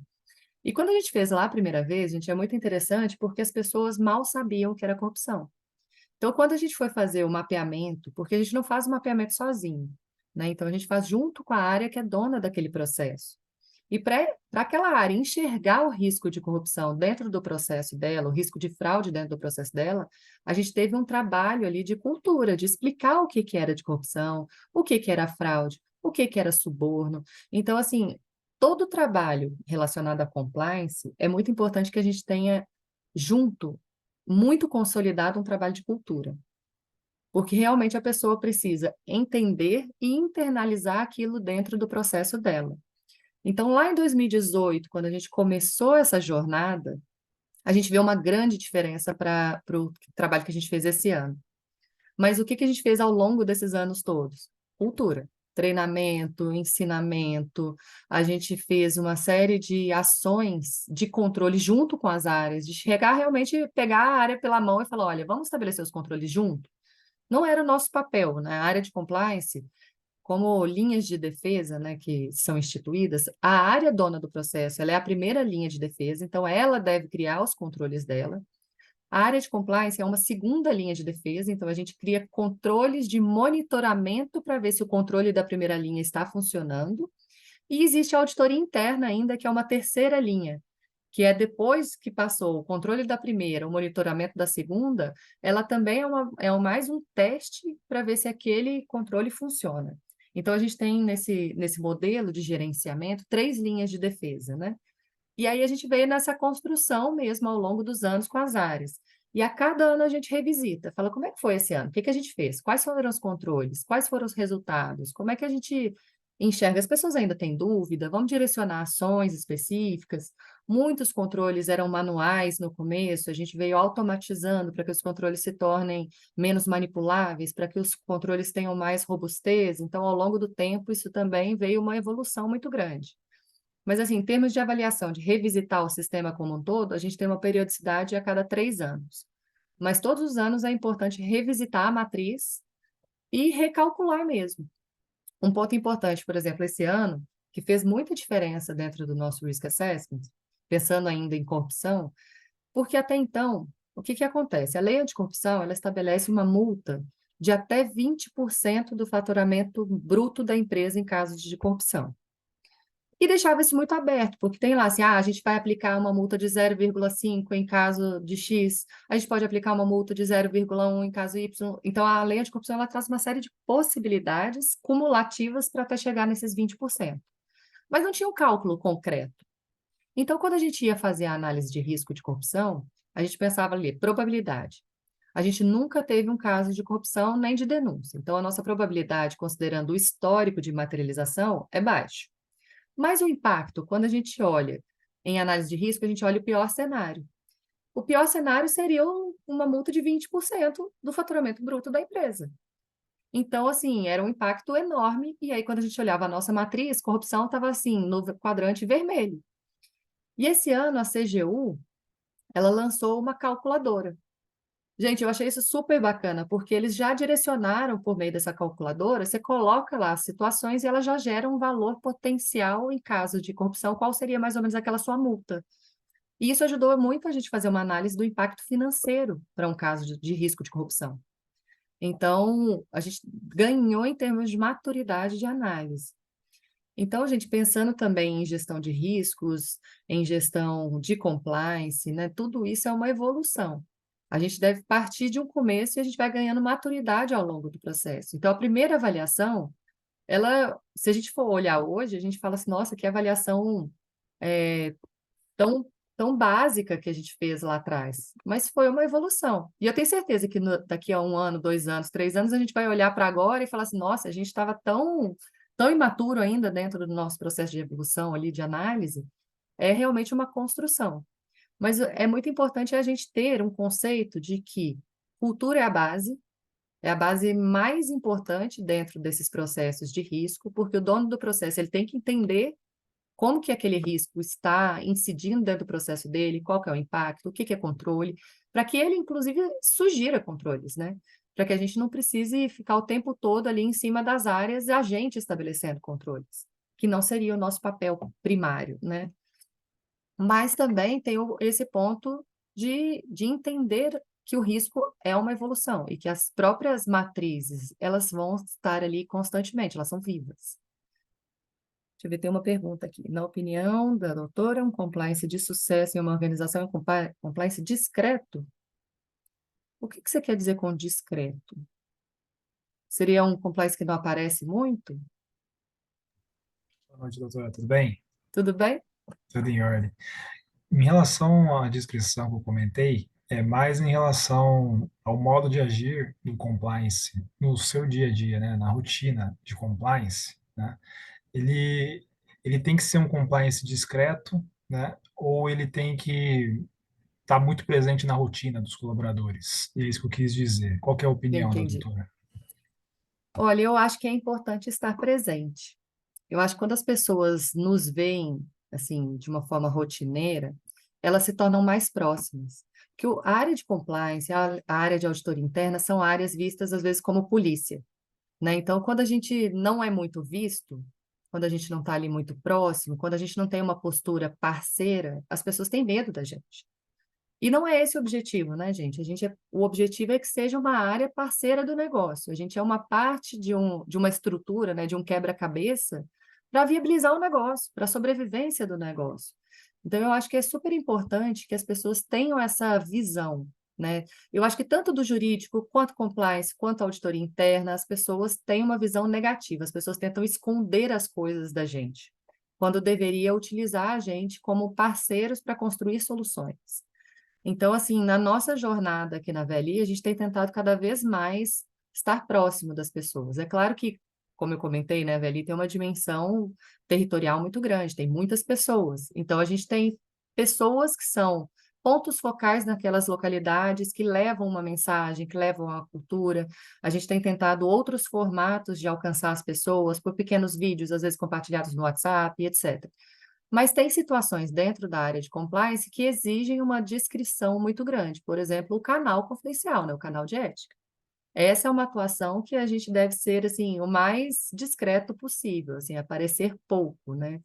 Speaker 1: E quando a gente fez lá a primeira vez, gente, é muito interessante porque as pessoas mal sabiam o que era corrupção. Então, quando a gente foi fazer o mapeamento, porque a gente não faz o mapeamento sozinho, né? Então, a gente faz junto com a área que é dona daquele processo. E para aquela área enxergar o risco de corrupção dentro do processo dela, o risco de fraude dentro do processo dela, a gente teve um trabalho ali de cultura, de explicar o que era de corrupção, o que era fraude, o que era suborno. Então, assim, todo o trabalho relacionado à compliance é muito importante que a gente tenha junto, muito consolidado, um trabalho de cultura. Porque realmente a pessoa precisa entender e internalizar aquilo dentro do processo dela. Então, lá em 2018, quando a gente começou essa jornada, a gente vê uma grande diferença para o trabalho que a gente fez esse ano. Mas o que a gente fez ao longo desses anos todos? Cultura, treinamento, ensinamento. A gente fez uma série de ações de controle junto com as áreas, de chegar realmente, pegar a área pela mão e falar, olha, vamos estabelecer os controles junto? Não era o nosso papel, né? A área de compliance, como linhas de defesa, né, que são instituídas, a área dona do processo, ela é a primeira linha de defesa, então ela deve criar os controles dela. A área de compliance é uma segunda linha de defesa, então a gente cria controles de monitoramento para ver se o controle da primeira linha está funcionando. E existe a auditoria interna ainda, que é uma terceira linha, que é depois que passou o controle da primeira, o monitoramento da segunda, ela também é mais um teste para ver se aquele controle funciona. Então, a gente tem nesse modelo de gerenciamento 3 linhas de defesa, né? E aí a gente veio nessa construção mesmo ao longo dos anos com as áreas. E a cada ano a gente revisita, fala como é que foi esse ano, o que a gente fez, quais foram os controles, quais foram os resultados, como é que a gente enxerga. As pessoas ainda têm dúvida, vamos direcionar ações específicas. Muitos controles eram manuais no começo, a gente veio automatizando para que os controles se tornem menos manipuláveis, para que os controles tenham mais robustez. Então, ao longo do tempo, isso também veio uma evolução muito grande. Mas, assim, em termos de avaliação, de revisitar o sistema como um todo, a gente tem uma periodicidade a cada 3 anos. Mas todos os anos é importante revisitar a matriz e recalcular mesmo. Um ponto importante, por exemplo, esse ano, que fez muita diferença dentro do nosso Risk Assessment, pensando ainda em corrupção, porque até então, o que acontece? A lei anticorrupção, ela estabelece uma multa de até 20% do faturamento bruto da empresa em caso de corrupção. E deixava isso muito aberto, porque tem lá assim, a gente vai aplicar uma multa de 0,5 em caso de X, a gente pode aplicar uma multa de 0,1 em caso Y. Então, a lei anticorrupção, ela traz uma série de possibilidades cumulativas para até chegar nesses 20%. Mas não tinha um cálculo concreto. Então, quando a gente ia fazer a análise de risco de corrupção, a gente pensava ali, probabilidade. A gente nunca teve um caso de corrupção nem de denúncia. Então, a nossa probabilidade, considerando o histórico de materialização, é baixa. Mas o impacto, quando a gente olha em análise de risco, a gente olha o pior cenário. O pior cenário seria uma multa de 20% do faturamento bruto da empresa. Então, assim, era um impacto enorme. E aí, quando a gente olhava a nossa matriz, corrupção estava assim, no quadrante vermelho. E esse ano, a CGU, ela lançou uma calculadora. Gente, eu achei isso super bacana, porque eles já direcionaram por meio dessa calculadora, você coloca lá as situações e ela já gera um valor potencial em caso de corrupção, qual seria mais ou menos aquela sua multa. E isso ajudou muito a gente a fazer uma análise do impacto financeiro para um caso de risco de corrupção. Então, a gente ganhou em termos de maturidade de análise. Então, gente, pensando também em gestão de riscos, em gestão de compliance, né, tudo isso é uma evolução. A gente deve partir de um começo e a gente vai ganhando maturidade ao longo do processo. Então, a primeira avaliação, ela, se a gente for olhar hoje, a gente fala assim, nossa, que avaliação tão, tão básica que a gente fez lá atrás. Mas foi uma evolução. E eu tenho certeza que daqui a 1 ano, 2 anos, 3 anos, a gente vai olhar para agora e falar assim, nossa, a gente estava tão imaturo ainda dentro do nosso processo de evolução ali, de análise. É realmente uma construção. Mas é muito importante a gente ter um conceito de que cultura é a base, É a base mais importante dentro desses processos de risco, porque o dono do processo ele tem que entender como que aquele risco está incidindo dentro do processo dele, qual que é o impacto, o que que é controle, para que ele, inclusive, sugira controles, né? Para que a gente não precise ficar o tempo todo ali em cima das áreas e a gente estabelecendo controles, que não seria o nosso papel primário, né? Mas também tem esse ponto de entender que o risco é uma evolução e que as próprias matrizes, elas vão estar ali constantemente, elas são vivas. Deixa eu ver, tem uma pergunta aqui. Na opinião da doutora, um compliance de sucesso em uma organização é um compliance discreto? O que que você quer dizer com discreto? Seria um compliance que não aparece muito?
Speaker 4: Boa noite, doutora. Tudo bem?
Speaker 1: Tudo bem?
Speaker 4: Tudo em ordem. Em relação à descrição que eu comentei, é mais em relação ao modo de agir do compliance no seu dia a dia, né, na rotina de compliance, né? Ele, ele tem que ser um compliance discreto, né? Ou ele tem que estar muito presente na rotina dos colaboradores? E é isso que eu quis dizer. Qual que é a
Speaker 1: Eu
Speaker 4: opinião da
Speaker 1: entendi.
Speaker 4: doutora?
Speaker 1: Olha, eu acho que é importante estar presente. Eu acho que quando as pessoas nos veem, assim, de uma forma rotineira, elas se tornam mais próximas. Que a área de compliance, a área de auditoria interna são áreas vistas, às vezes, como polícia, né? Então, quando a gente não é muito visto, quando a gente não está ali muito próximo, quando a gente não tem uma postura parceira, as pessoas têm medo da gente. E não é esse o objetivo, né, gente? O objetivo é que seja uma área parceira do negócio. A gente é uma parte de uma estrutura, né, de um quebra-cabeça para viabilizar o negócio, para a sobrevivência do negócio. Então, eu acho que é super importante que as pessoas tenham essa visão, né? Eu acho que tanto do jurídico, quanto compliance, quanto auditoria interna, as pessoas têm uma visão negativa, as pessoas tentam esconder as coisas da gente, quando deveria utilizar a gente como parceiros para construir soluções. Então, assim, na nossa jornada aqui na VLI, a gente tem tentado cada vez mais estar próximo das pessoas. É claro que, como eu comentei, né, a VLI tem uma dimensão territorial muito grande, tem muitas pessoas. Então, a gente tem pessoas que são pontos focais naquelas localidades, que levam uma mensagem, que levam a cultura. A gente tem tentado outros formatos de alcançar as pessoas, por pequenos vídeos, às vezes compartilhados no WhatsApp, etc. Mas tem situações dentro da área de compliance que exigem uma discrição muito grande. Por exemplo, o canal confidencial, né? O canal de ética. Essa é uma atuação que a gente deve ser assim o mais discreto possível, assim, aparecer pouco, né?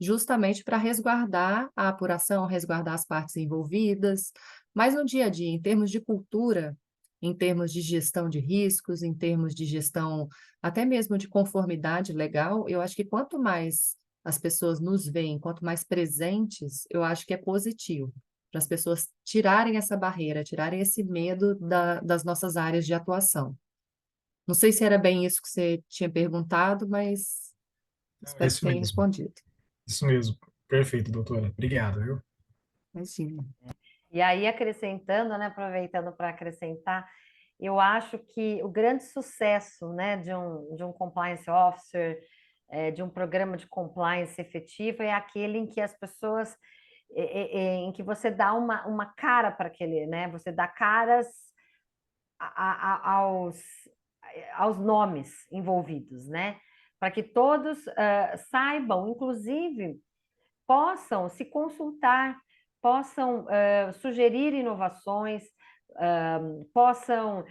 Speaker 1: Justamente para resguardar a apuração, resguardar as partes envolvidas. Mas no dia a dia, em termos de cultura, em termos de gestão de riscos, em termos de gestão até mesmo de conformidade legal, eu acho que quanto mais as pessoas nos veem, quanto mais presentes, eu acho que é positivo para as pessoas tirarem essa barreira, tirarem esse medo das nossas áreas de atuação. Não sei se era bem isso que você tinha perguntado, mas
Speaker 4: É
Speaker 1: espero que
Speaker 4: isso
Speaker 1: tenha
Speaker 4: mesmo.
Speaker 1: respondido.
Speaker 4: Isso mesmo. Perfeito, doutora. Obrigado, viu?
Speaker 1: Imagina.
Speaker 3: E aí, acrescentando, né, aproveitando para acrescentar, eu acho que o grande sucesso, né, de um compliance officer, de um programa de compliance efetivo, é aquele em que as pessoas, em que você dá uma cara para aquele, né, você dá caras aos nomes envolvidos, né, para que todos saibam, inclusive, possam se consultar, possam sugerir inovações, possam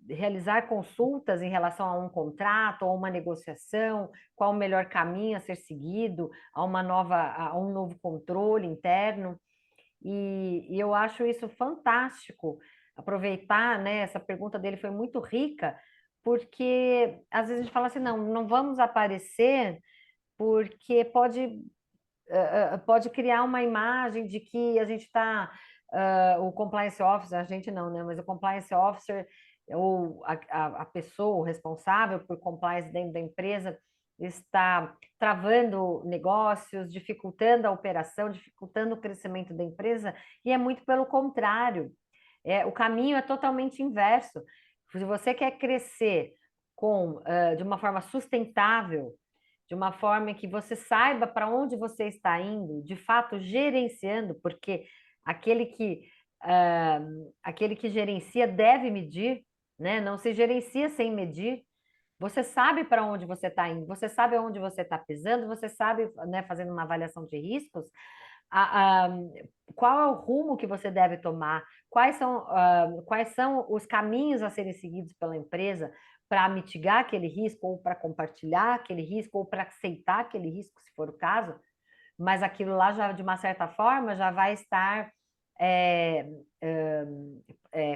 Speaker 3: realizar consultas em relação a um contrato, a uma negociação, qual o melhor caminho a ser seguido, a um novo controle interno. E eu acho isso fantástico. Aproveitar, né? Essa pergunta dele foi muito rica, porque às vezes a gente fala assim, não vamos aparecer porque pode criar uma imagem de que a gente está, o compliance officer, a gente não, né? Mas o compliance officer, ou a pessoa, o responsável por compliance dentro da empresa, está travando negócios, dificultando a operação, dificultando o crescimento da empresa, e é muito pelo contrário. O caminho é totalmente inverso. Se você quer crescer de uma forma sustentável, de uma forma que você saiba para onde você está indo, de fato gerenciando, porque aquele que, aquele que gerencia deve medir, né? Não se gerencia sem medir. Você sabe para onde você está indo, você sabe onde você está pisando, você sabe, né, fazendo uma avaliação de riscos, a, a, qual é o rumo que você deve tomar, quais são os caminhos a serem seguidos pela empresa para mitigar aquele risco, ou para compartilhar aquele risco, ou para aceitar aquele risco, se for o caso, mas aquilo lá já, de uma certa forma, já vai estar é,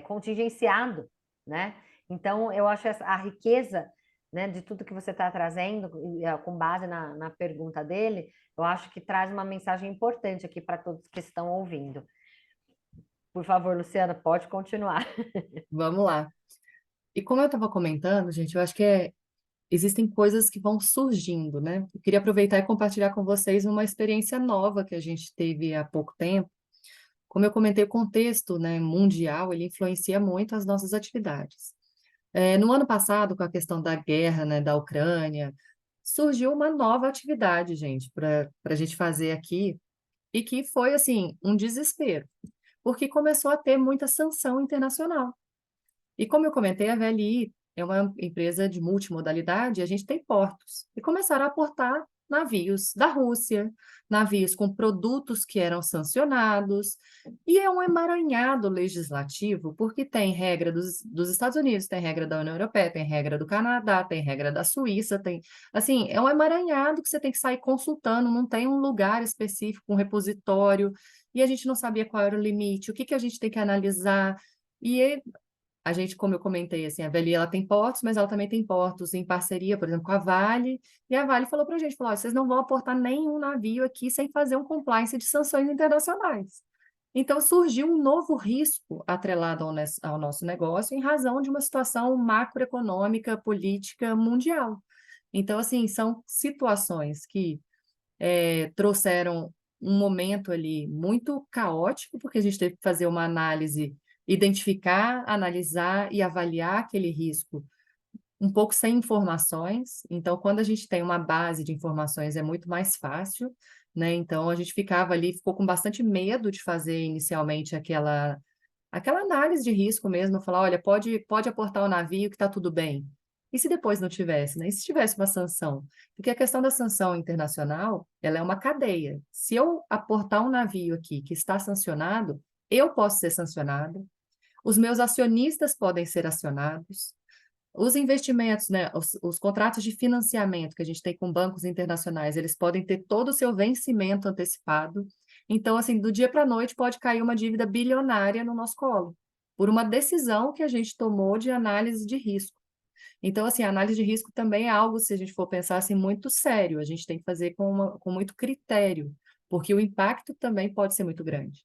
Speaker 3: contingenciado, né? Então, eu acho a riqueza, né, de tudo que você está trazendo, com base na pergunta dele, eu acho que traz uma mensagem importante aqui para todos que estão ouvindo. Por favor, Luciana, pode continuar.
Speaker 1: Vamos lá. E como eu estava comentando, gente, eu acho que existem coisas que vão surgindo, né? Eu queria aproveitar e compartilhar com vocês uma experiência nova que a gente teve há pouco tempo. Como eu comentei, o contexto, né, mundial, ele influencia muito as nossas atividades. No ano passado, com a questão da guerra, né, da Ucrânia, surgiu uma nova atividade, gente, para a gente fazer aqui, e que foi, assim, um desespero, porque começou a ter muita sanção internacional. E como eu comentei, a VLI é uma empresa de multimodalidade, e a gente tem portos. E começaram a aportar navios da Rússia, navios com produtos que eram sancionados, e é um emaranhado legislativo, porque tem regra dos Estados Unidos, tem regra da União Europeia, tem regra do Canadá, tem regra da Suíça, tem... Assim, é um emaranhado que você tem que sair consultando, não tem um lugar específico, um repositório, e a gente não sabia qual era o limite, o que que a gente tem que analisar, e a gente, como eu comentei, assim, a Veli, ela tem portos, mas ela também tem portos em parceria, por exemplo, com a Vale, e a Vale falou para a gente, falou, "Ó, vocês não vão aportar nenhum navio aqui sem fazer um compliance de sanções internacionais." Então, surgiu um novo risco atrelado ao nosso negócio em razão de uma situação macroeconômica, política mundial. Então, assim, são situações que trouxeram um momento ali muito caótico, porque a gente teve que fazer uma análise, identificar, analisar e avaliar aquele risco um pouco sem informações. Então, quando a gente tem uma base de informações, é muito mais fácil, né? Então, a gente ficava ali, ficou com bastante medo de fazer inicialmente aquela análise de risco mesmo, falar, olha, pode aportar o navio que está tudo bem. E se depois não tivesse, né? E se tivesse uma sanção? Porque a questão da sanção internacional, ela é uma cadeia. Se eu aportar um navio aqui que está sancionado, eu posso ser sancionado, os meus acionistas podem ser acionados, os investimentos, né, os contratos de financiamento que a gente tem com bancos internacionais, eles podem ter todo o seu vencimento antecipado. Então, assim, do dia para a noite pode cair uma dívida bilionária no nosso colo, por uma decisão que a gente tomou de análise de risco. Então, assim, a análise de risco também é algo, se a gente for pensar assim, muito sério. A gente tem que fazer com muito critério, porque o impacto também pode ser muito grande,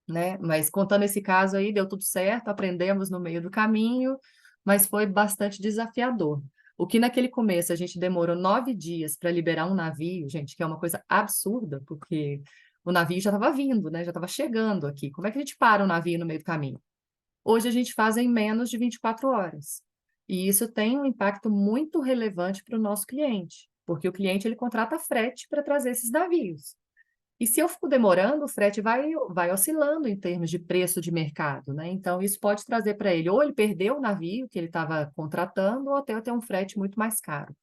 Speaker 1: né? Mas contando esse caso aí, deu tudo certo, aprendemos no meio do caminho, mas foi bastante desafiador. O que naquele começo a gente demorou 9 dias para liberar um navio, gente, que é uma coisa absurda, porque o navio já estava vindo, né? Já estava chegando aqui. Como é que a gente para um navio no meio do caminho? Hoje a gente faz em menos de 24 horas. E isso tem um impacto muito relevante para o nosso cliente, porque o cliente ele contrata frete para trazer esses navios. E se eu fico demorando, o frete vai oscilando em termos de preço de mercado, né? Então, isso pode trazer para ele, ou ele perdeu o navio que ele estava contratando, ou até ter um frete muito mais caro.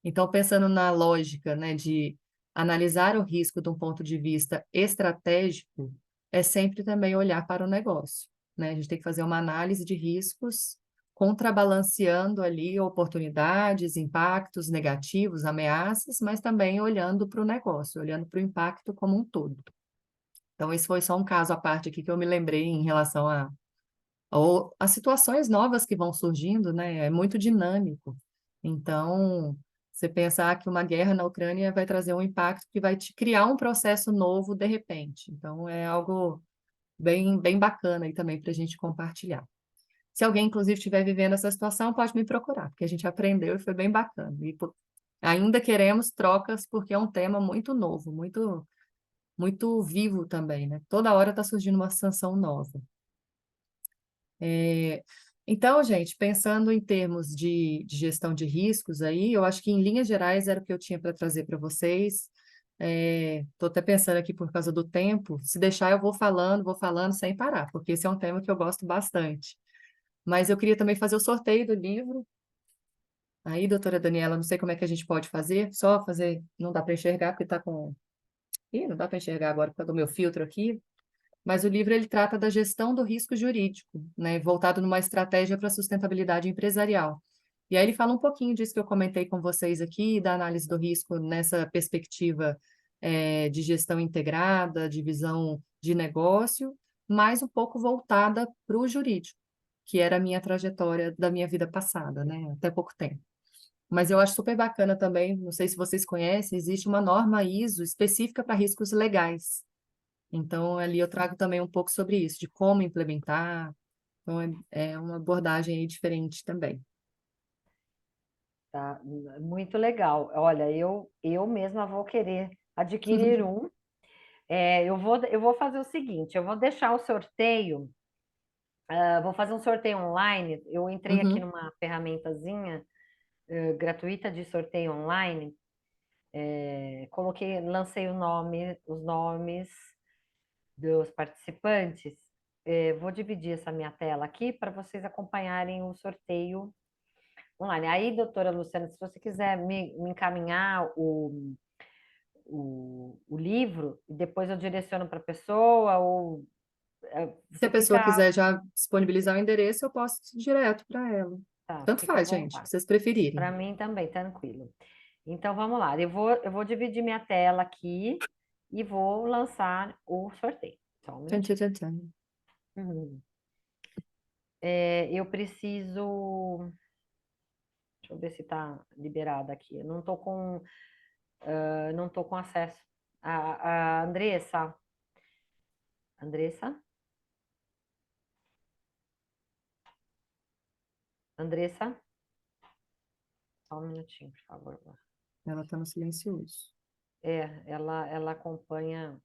Speaker 1: Então, pensando na lógica, né, de analisar o risco de um ponto de vista estratégico, é sempre também olhar para o negócio, né? A gente tem que fazer uma análise de riscos, contrabalanceando ali oportunidades, impactos negativos, ameaças, mas também olhando para o negócio, olhando para o impacto como um todo. Então, esse foi só um caso à parte aqui que eu me lembrei em relação a situações novas que vão surgindo, né? É muito dinâmico. Então, você pensar que uma guerra na Ucrânia vai trazer um impacto que vai te criar um processo novo de repente. Então, é algo bem, bem bacana aí também para a gente compartilhar. Se alguém, inclusive, estiver vivendo essa situação, pode me procurar, porque a gente aprendeu e foi bem bacana. E ainda queremos trocas, porque é um tema muito novo, muito, muito vivo também, né? Toda hora está surgindo uma sanção nova. Então, gente, pensando em termos de gestão de riscos aí, eu acho que em linhas gerais era o que eu tinha para trazer para vocês. Estou até pensando aqui por causa do tempo, se deixar eu vou falando sem parar, porque esse é um tema que eu gosto bastante. Mas eu queria também fazer o sorteio do livro. Aí, doutora Daniela, não sei como é que a gente pode fazer, só fazer, não dá para enxergar porque está com... Ih, não dá para enxergar agora por causa do meu filtro aqui, mas o livro ele trata da gestão do risco jurídico, né, voltado numa estratégia para a sustentabilidade empresarial. E aí ele fala um pouquinho disso que eu comentei com vocês aqui, da análise do risco nessa perspectiva de gestão integrada, de visão de negócio, mas um pouco voltada para o jurídico, que era a minha trajetória da minha vida passada, né, até pouco tempo. Mas eu acho super bacana também, não sei se vocês conhecem, existe uma norma ISO específica para riscos legais. Então, ali eu trago também um pouco sobre isso, de como implementar. Então, é uma abordagem aí diferente também.
Speaker 3: Tá? Muito legal. Olha, eu mesma vou querer adquirir um. Eu vou fazer o seguinte, eu vou deixar o sorteio, vou fazer um sorteio online. Eu entrei aqui
Speaker 1: Uhum.
Speaker 3: numa ferramentazinha gratuita de sorteio online, lancei os nomes dos participantes. Vou dividir essa minha tela aqui para vocês acompanharem o sorteio online. Aí, doutora Luciana, se você quiser me encaminhar o livro, e depois eu direciono para a pessoa, ou
Speaker 1: Se
Speaker 3: você
Speaker 1: a pessoa
Speaker 3: fica,
Speaker 1: quiser já disponibilizar o endereço, eu posso ir direto para ela.
Speaker 3: tá,
Speaker 1: Tanto
Speaker 3: fica à
Speaker 1: faz, gente, o que
Speaker 3: vontade.
Speaker 1: vocês preferirem.
Speaker 3: Para mim também, tranquilo. Então, vamos lá. Eu vou dividir minha tela aqui e vou lançar o sorteio. Só um
Speaker 1: Tchan, tchan,
Speaker 3: minutinho.
Speaker 1: tchan, tchan.
Speaker 3: Uhum. Eu preciso. Deixa eu ver se está liberada aqui. Eu não tô com acesso. A Andressa. Andressa? Andressa? Só um minutinho, por favor.
Speaker 1: Ela está no silencioso.
Speaker 3: Ela acompanha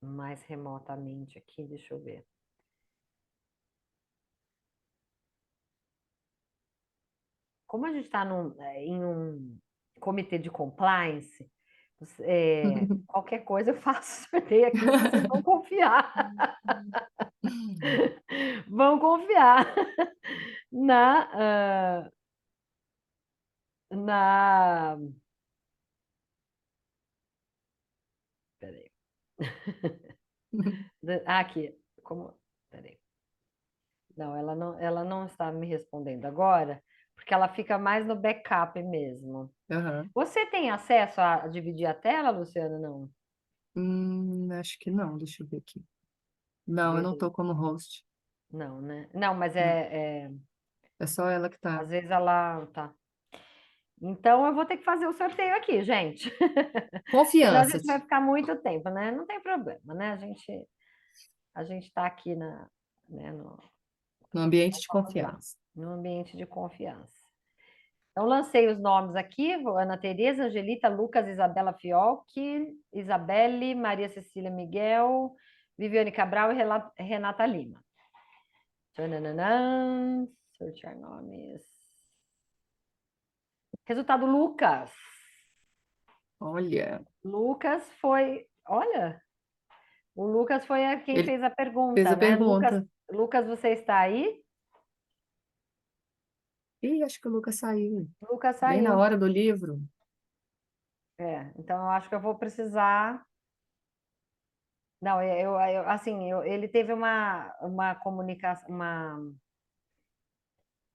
Speaker 3: mais remotamente aqui, deixa eu ver. Como a gente está em um comitê de compliance, qualquer coisa eu faço sorteio aqui, vocês vão confiar. Vão confiar na, na. Peraí. Aqui. Como. Peraí. Não, ela não está me respondendo agora, porque ela fica mais no backup mesmo.
Speaker 1: Aham.
Speaker 3: Você tem acesso a dividir a tela, Luciana? Não.
Speaker 1: Acho que não, deixa eu ver aqui. Não, eu não estou
Speaker 3: Beleza.
Speaker 1: como host.
Speaker 3: Não, né? Não, mas
Speaker 1: Não, é só ela que está.
Speaker 3: às vezes ela tá. Então eu vou ter que fazer o sorteio aqui, gente. Senão a
Speaker 1: Confiança,
Speaker 3: gente vai ficar muito tempo, né? Não tem problema, né? A gente está aqui né,
Speaker 1: no ambiente de confiança.
Speaker 3: no ambiente de confiança. Então, lancei os nomes aqui: Ana Tereza, Angelita, Lucas, Isabela Fiocchi, Isabelle, Maria Cecília Miguel, Viviane Cabral e Renata Lima. Tchananã, sortear nomes. Resultado: Lucas.
Speaker 1: Olha,
Speaker 3: Lucas foi. Olha, o Lucas foi quem
Speaker 1: ele
Speaker 3: fez a
Speaker 1: fez
Speaker 3: pergunta,
Speaker 1: a
Speaker 3: né? Lucas,
Speaker 1: pergunta.
Speaker 3: Lucas, você está aí?
Speaker 1: Ih, acho que o Lucas saiu.
Speaker 3: Lucas
Speaker 1: Bem na
Speaker 3: saiu.
Speaker 1: hora do livro.
Speaker 3: Então eu acho que eu vou precisar. Não, assim, ele teve uma comunicação,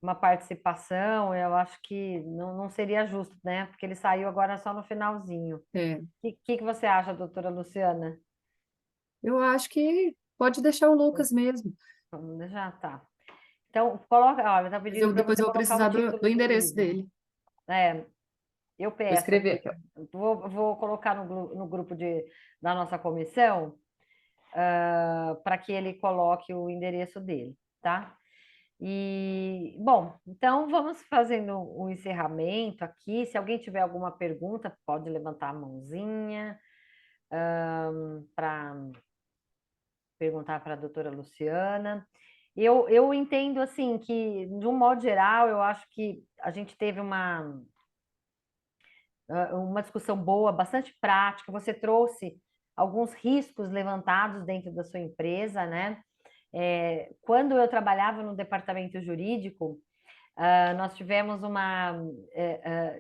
Speaker 3: uma participação, eu acho que não seria justo, né? Porque ele saiu agora só no finalzinho. O
Speaker 1: É,
Speaker 3: que você acha, doutora Luciana?
Speaker 1: eu acho que pode deixar o Lucas mesmo.
Speaker 3: Vamos deixar, tá. Então, coloca, olha, tá
Speaker 1: Mas
Speaker 3: pedindo para
Speaker 1: depois
Speaker 3: você
Speaker 1: eu vou
Speaker 3: colocar o
Speaker 1: precisar do
Speaker 3: título do
Speaker 1: endereço
Speaker 3: livro.
Speaker 1: dele.
Speaker 3: É, eu
Speaker 1: Vou
Speaker 3: peço
Speaker 1: escrever
Speaker 3: aqui,
Speaker 1: aqui, ó.
Speaker 3: vou colocar no grupo da nossa comissão, para que ele coloque o endereço dele, tá? E, bom, então vamos fazendo o encerramento aqui. Se alguém tiver alguma pergunta, pode levantar a mãozinha para perguntar para a doutora Luciana. Eu entendo, assim, que, de um modo geral, eu acho que a gente teve uma discussão boa, bastante prática. Você trouxe alguns riscos levantados dentro da sua empresa, né? Quando eu trabalhava no departamento jurídico, nós tivemos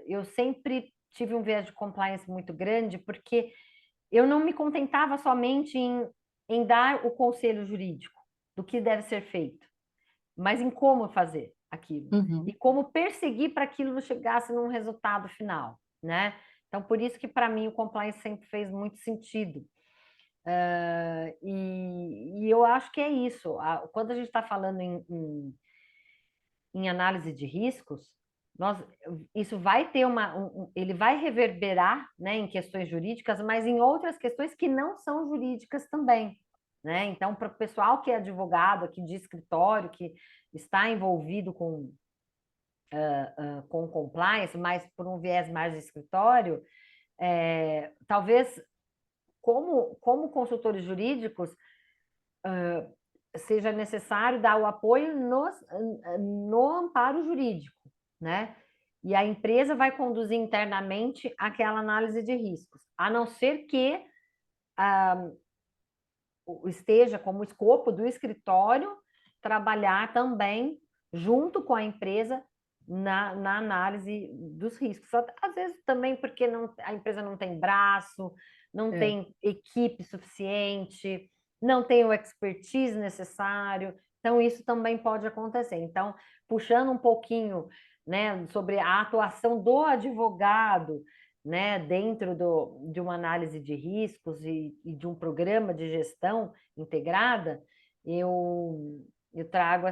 Speaker 3: eu sempre tive um viés de compliance muito grande, porque eu não me contentava somente em dar o conselho jurídico do que deve ser feito, mas em como fazer aquilo e como perseguir para aquilo chegasse num resultado final, né? Então, por isso que para mim o compliance sempre fez muito sentido. E eu acho que é isso. Quando a gente está falando em análise de riscos, isso vai ter ele vai reverberar, né, em questões jurídicas, mas em outras questões que não são jurídicas também, né? Então, para o pessoal que é advogado aqui de escritório, que está envolvido com compliance, mas por um viés mais de escritório, talvez como consultores jurídicos seja necessário dar o apoio no amparo jurídico, né? E a empresa vai conduzir internamente aquela análise de riscos, a não ser que esteja como escopo do escritório trabalhar também junto com a empresa na análise dos riscos. Às vezes também porque a empresa não tem braço, não tem equipe suficiente, não tem o expertise necessário, então isso também pode acontecer. Então, puxando um pouquinho, né, sobre a atuação do advogado, né, dentro de uma análise de riscos e de um programa de gestão integrada, eu trago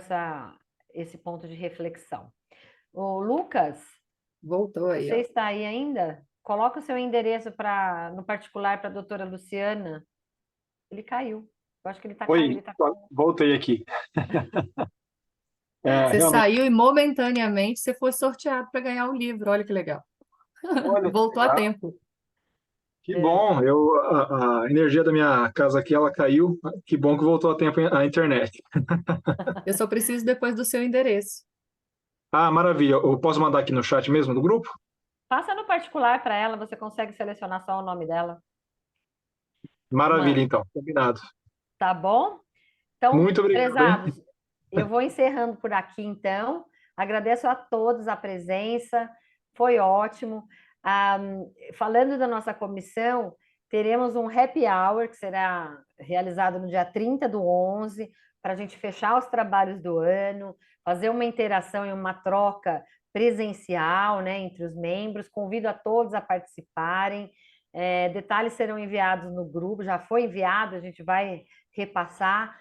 Speaker 3: esse ponto de reflexão. Ô, Lucas,
Speaker 1: Voltou aí,
Speaker 3: você
Speaker 1: ó.
Speaker 3: está aí ainda? Coloca o seu endereço no particular para a doutora Luciana. Ele caiu. Eu acho que ele está caindo.
Speaker 5: Oi, voltei aqui.
Speaker 1: Você
Speaker 5: Realmente,
Speaker 1: saiu e momentaneamente você foi sorteado para ganhar o livro. Olha que legal.
Speaker 5: olha,
Speaker 1: Voltou a tempo.
Speaker 5: que bom. A energia da minha casa aqui, ela caiu. Que bom que voltou a tempo a internet.
Speaker 1: Eu só preciso depois do seu endereço.
Speaker 5: Ah, maravilha. Eu posso mandar aqui no chat mesmo do grupo?
Speaker 3: Passa no particular para ela, você consegue selecionar só o nome dela.
Speaker 5: Maravilha,
Speaker 3: Manda,
Speaker 5: então. Combinado.
Speaker 3: tá bom? Então,
Speaker 5: Muito obrigado, hein?
Speaker 3: prezados, eu vou encerrando por aqui, então. Agradeço a todos a presença, foi ótimo. Falando da nossa comissão, teremos um happy hour, que será realizado no dia 30/11, para a gente fechar os trabalhos do ano, fazer uma interação e uma troca presencial, né, entre os membros. Convido a todos a participarem. Detalhes serão enviados no grupo, já foi enviado, a gente vai repassar.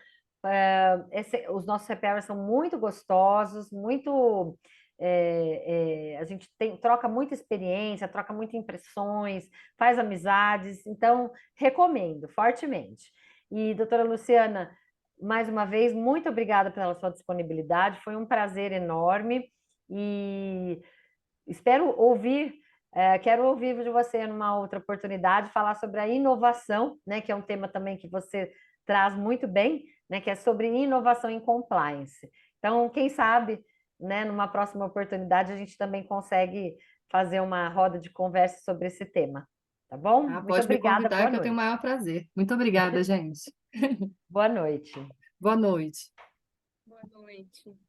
Speaker 3: Os nossos happy hours são muito gostosos, muito. A gente troca muita experiência, troca muitas impressões, faz amizades, então recomendo fortemente. E, doutora Luciana, mais uma vez, muito obrigada pela sua disponibilidade, foi um prazer enorme e quero ouvir de você numa outra oportunidade, falar sobre a inovação, né, que é um tema também que você traz muito bem, né, que é sobre inovação em compliance. Então, quem sabe, né, numa próxima oportunidade, a gente também consegue fazer uma roda de conversa sobre esse tema. Tá bom? Muito
Speaker 1: Pode me
Speaker 3: obrigada,
Speaker 1: convidar
Speaker 3: boa
Speaker 1: que eu tenho o
Speaker 3: noite.
Speaker 1: maior prazer. Muito obrigada, gente.
Speaker 3: Boa noite.
Speaker 1: Boa noite.
Speaker 6: Boa noite.